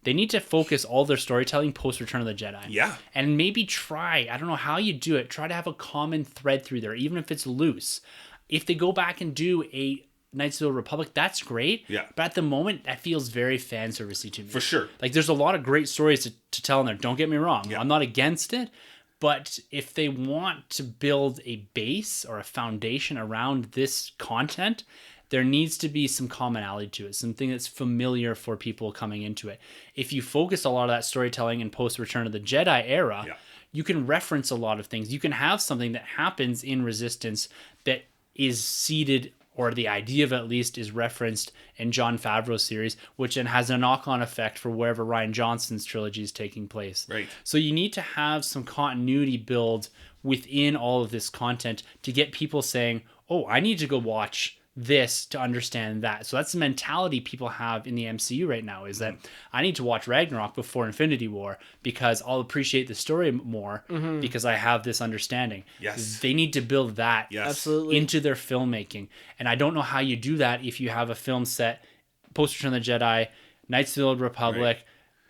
they need to focus all their storytelling post-Return of the Jedi. Yeah. And maybe try, I don't know how you do it, try to have a common thread through there, even if it's loose. If they go back and do a Knights of the Republic, that's great. Yeah. But at the moment, that feels very fan servicey to me. For sure. Like, there's a lot of great stories to tell in there. Don't get me wrong. Yeah. I'm not against it. But if they want to build a base or a foundation around this content, there needs to be some commonality to it, something that's familiar for people coming into it. If you focus a lot of that storytelling in post Return of the Jedi era, you can reference a lot of things. You can have something that happens in Resistance that is seeded, or the idea of it at least is referenced in Jon Favreau's series, which then has a knock-on effect for wherever Rian Johnson's trilogy is taking place. Right. So you need to have some continuity build within all of this content to get people saying, oh, I need to go watch this to understand that. So that's the mentality people have in the MCU right now, is that I need to watch Ragnarok before Infinity War because I'll appreciate the story more because I have this understanding. Yes. They need to build that Absolutely. into their filmmaking. And I don't know how you do that if you have a film set post Return of the Jedi, Knights of the Old Republic,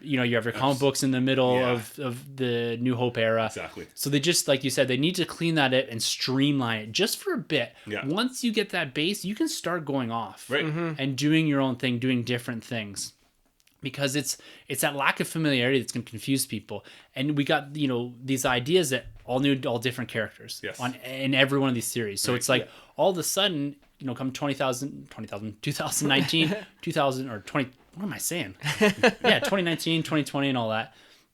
you know, you have your comic books in the middle of the New Hope era. Exactly. So they just, like you said, they need to clean that up and streamline it just for a bit. Yeah. Once you get that base, you can start going off Right. and doing your own thing, doing different things. Because it's that lack of familiarity that's going to confuse people. And we got, you know, these ideas that all different characters in every one of these series. So it's like all of a sudden, you know, come 2019, 2000 or 20, what am I saying? 2019, 2020 and all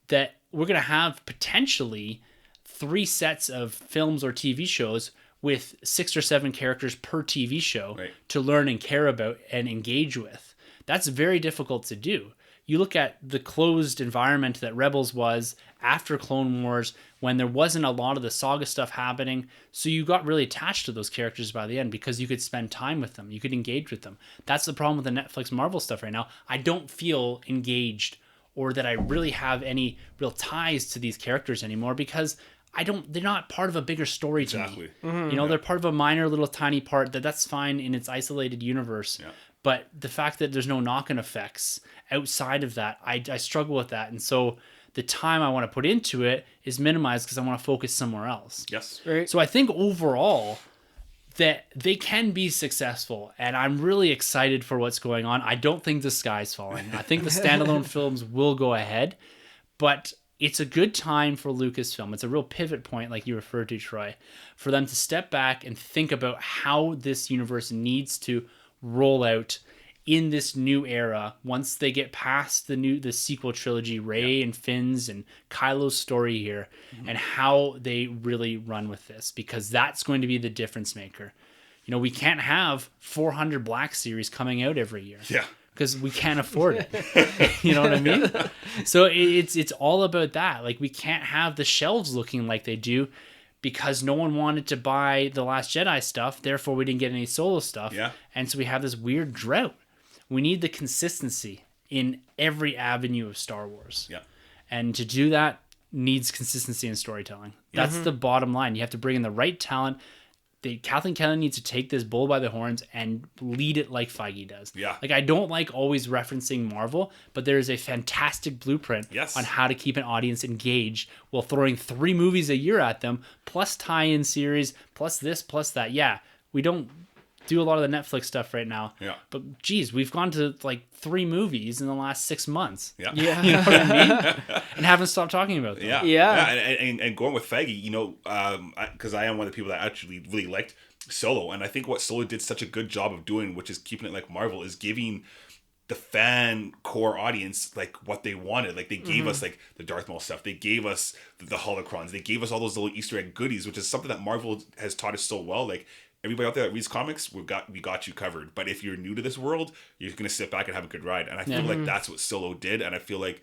that we're going to have potentially 3 sets of films or TV shows with 6 or 7 characters per TV show to learn and care about and engage with. That's very difficult to do. You look at the closed environment that Rebels was after Clone Wars, when there wasn't a lot of the saga stuff happening, so you got really attached to those characters by the end because you could spend time with them, you could engage with them. That's the problem with the Netflix Marvel stuff right now. I don't feel engaged or that I really have any real ties to these characters anymore because they're not part of a bigger story to me. You know, they're part of a minor little tiny part that's fine in its isolated universe. Yeah. But the fact that there's no knock-on effects outside of that, I struggle with that. And so the time I want to put into it is minimized because I want to focus somewhere else. Yes. Right. So I think overall that they can be successful. And I'm really excited for what's going on. I don't think the sky's falling. I think the standalone films will go ahead. But it's a good time for Lucasfilm. It's a real pivot point, like you referred to, Troy, for them to step back and think about how this universe needs to roll out in this new era once they get past the sequel trilogy, Rey and Finn's and Kylo's story here, and how they really run with this, because that's going to be the difference maker. You know, we can't have 400 Black Series coming out every year. Yeah. Because we can't afford it. You know what I mean? So it's all about that. Like, we can't have the shelves looking like they do because no one wanted to buy the Last Jedi stuff. Therefore, we didn't get any Solo stuff. Yeah. And so we have this weird drought. We need the consistency in every avenue of Star Wars. Yeah. And to do that needs consistency in storytelling. That's the bottom line. You have to bring in the right talent. Kathleen Kennedy needs to take this bull by the horns and lead it like Feige does. Yeah. Like, I don't like always referencing Marvel, but there is a fantastic blueprint on how to keep an audience engaged while throwing 3 movies a year at them, plus tie-in series, plus this, plus that. Yeah, we don't do a lot of the Netflix stuff right now. Yeah. But geez, we've gone to like 3 movies in the last 6 months. Yeah. You know what I mean? And haven't stopped talking about them. Yeah. And going with Feige, you know, because I am one of the people that actually really liked Solo, and I think what Solo did such a good job of doing, which is keeping it like Marvel, is giving the fan core audience like what they wanted. Like, they gave us like the Darth Maul stuff, they gave us the holocrons, they gave us all those little Easter egg goodies, which is something that Marvel has taught us so well. Like, everybody out there that reads comics, we got you covered. But if you're new to this world, you're gonna sit back and have a good ride. And I feel like that's what Solo did. And I feel like,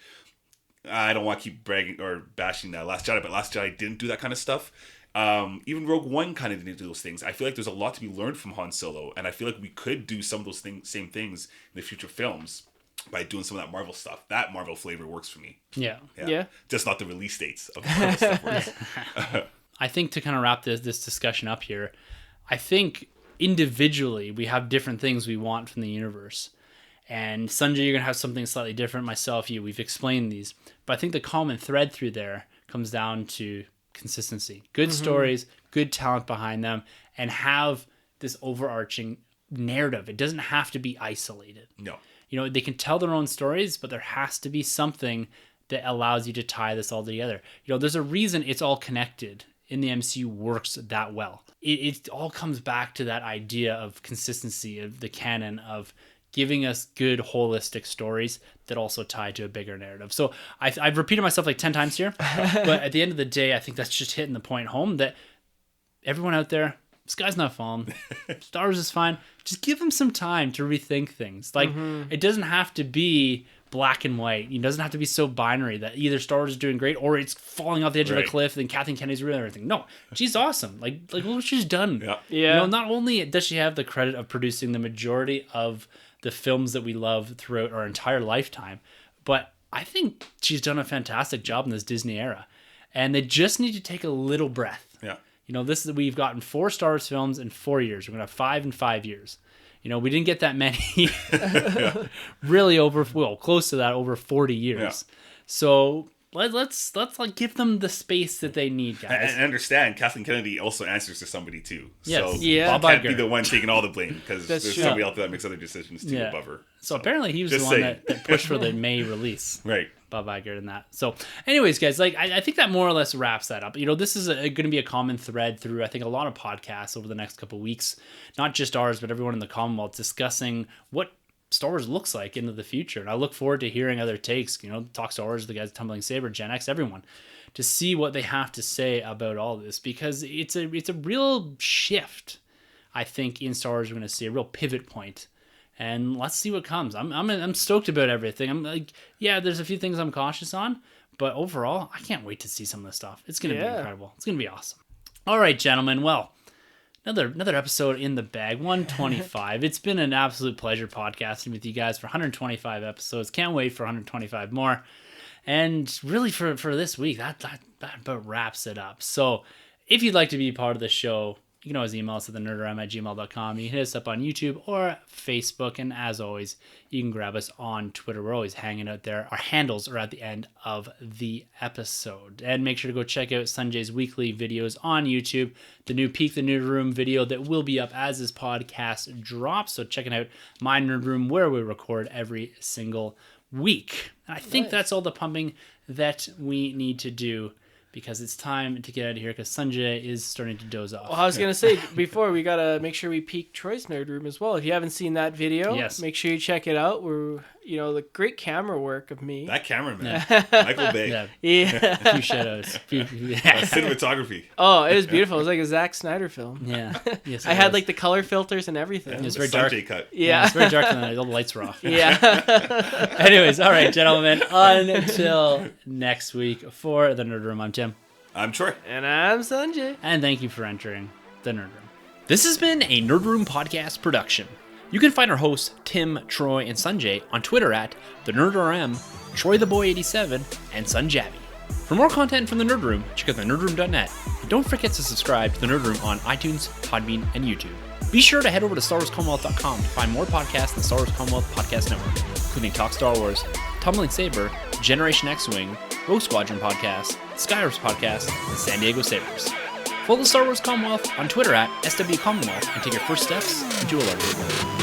I don't want to keep bragging or bashing that Last Jedi, but Last Jedi didn't do that kind of stuff. Even Rogue One kind of didn't do those things. I feel like there's a lot to be learned from Han Solo, and I feel like we could do some of those same things in the future films by doing some of that Marvel stuff. That Marvel flavor works for me. Yeah. Just not the release dates of the Marvel stuff works. I think to kind of wrap this discussion up here, I think individually we have different things we want from the universe. And Sunjay, you're going to have something slightly different. Myself, we've explained these. But I think the common thread through there comes down to consistency. Good stories, good talent behind them, and have this overarching narrative. It doesn't have to be isolated. No. You know, they can tell their own stories, but there has to be something that allows you to tie this all together. You know, there's a reason it's all connected in the MCU works that well. It all comes back to that idea of consistency of the canon of giving us good holistic stories that also tie to a bigger narrative. So I've repeated myself like 10 times here, but at the end of the day, I think that's just hitting the point home that everyone out there, sky's not falling. Star Wars is fine. Just give them some time to rethink things. Like, it doesn't have to be black and white. It doesn't have to be so binary that either Star Wars is doing great or it's falling off the edge of a cliff and Kathleen Kennedy's ruining everything. No, she's awesome. Like look what she's done. Yeah. Not only does she have the credit of producing the majority of the films that we love throughout our entire lifetime, but I think she's done a fantastic job in this Disney era. And they just need to take a little breath. Yeah. We've gotten 4 Star Wars films in 4 years. We're going to have 5 in 5 years. We didn't get that many really close to that over 40 years. Yeah. So let's like give them the space that they need, guys. And understand, Kathleen Kennedy also answers to somebody too. Yes. So Bob can't be the one taking all the blame because there's somebody else that makes other decisions too above her. So apparently he was the one that pushed for the May release. Right. Bob Iger and that. So anyways, guys, like I think that more or less wraps that up. This is going to be a common thread through, I think, a lot of podcasts over the next couple of weeks, not just ours, but everyone in the Commonwealth discussing what Star Wars looks like into the future. And I look forward to hearing other takes, Talk Star Wars, the guys Tumbling Saber, Gen X, everyone, to see what they have to say about all this, because it's a real shift. I think in Star Wars we're going to see a real pivot point. And let's see what comes. I'm stoked about everything. I'm like, yeah, there's a few things I'm cautious on, but overall, I can't wait to see some of this stuff. It's going to be incredible. It's going to be awesome. All right, gentlemen. Well, another episode in the bag, 125. It's been an absolute pleasure podcasting with you guys for 125 episodes. Can't wait for 125 more. And really for this week, that about wraps it up. So if you'd like to be part of the show, you can always email us at thenerdrm@gmail.com. You can hit us up on YouTube or Facebook. And as always, you can grab us on Twitter. We're always hanging out there. Our handles are at the end of the episode. And make sure to go check out Sunjay's weekly videos on YouTube. The new Peek the Nerd Room video that will be up as this podcast drops. So checking out my Nerd Room where we record every single week. And I think that's all the pumping that we need to do, because it's time to get out of here because Sunjay is starting to doze off. Well, I was going to say, before, we got to make sure we peek Troy's Nerd Room as well. If you haven't seen that video, make sure you check it out. We're, the great camera work of me. That cameraman, Michael Bay. Yeah. A few shadows. Cinematography. Oh, it was beautiful. It was like a Zack Snyder film. Yeah. Yes, I had like the color filters and everything. It was very dark. Sunjay cut. Yeah. It's very dark and all the lights were off. Yeah. Anyways, all right, gentlemen. Until next week, for the Nerd Room, I'm Tim. I'm Troy. And I'm Sunjay. And thank you for entering the Nerd Room. This has been a Nerd Room podcast production. You can find our hosts, Tim, Troy, and Sunjay on Twitter at TheNerdRM, TroyTheBoy87, and Sunjabby. For more content from the Nerd Room, check out thenerdroom.net. And don't forget to subscribe to the Nerd Room on iTunes, Podbean, and YouTube. Be sure to head over to StarWarsCommonwealth.com to find more podcasts in the Star Wars Commonwealth Podcast Network, including Talk Star Wars, Tumbling Saber, Generation X-Wing, Rogue Squadron Podcast, Skyros Podcast, and San Diego Sabres. Follow the Star Wars Commonwealth on Twitter at SW Commonwealth and take your first steps into a larger world.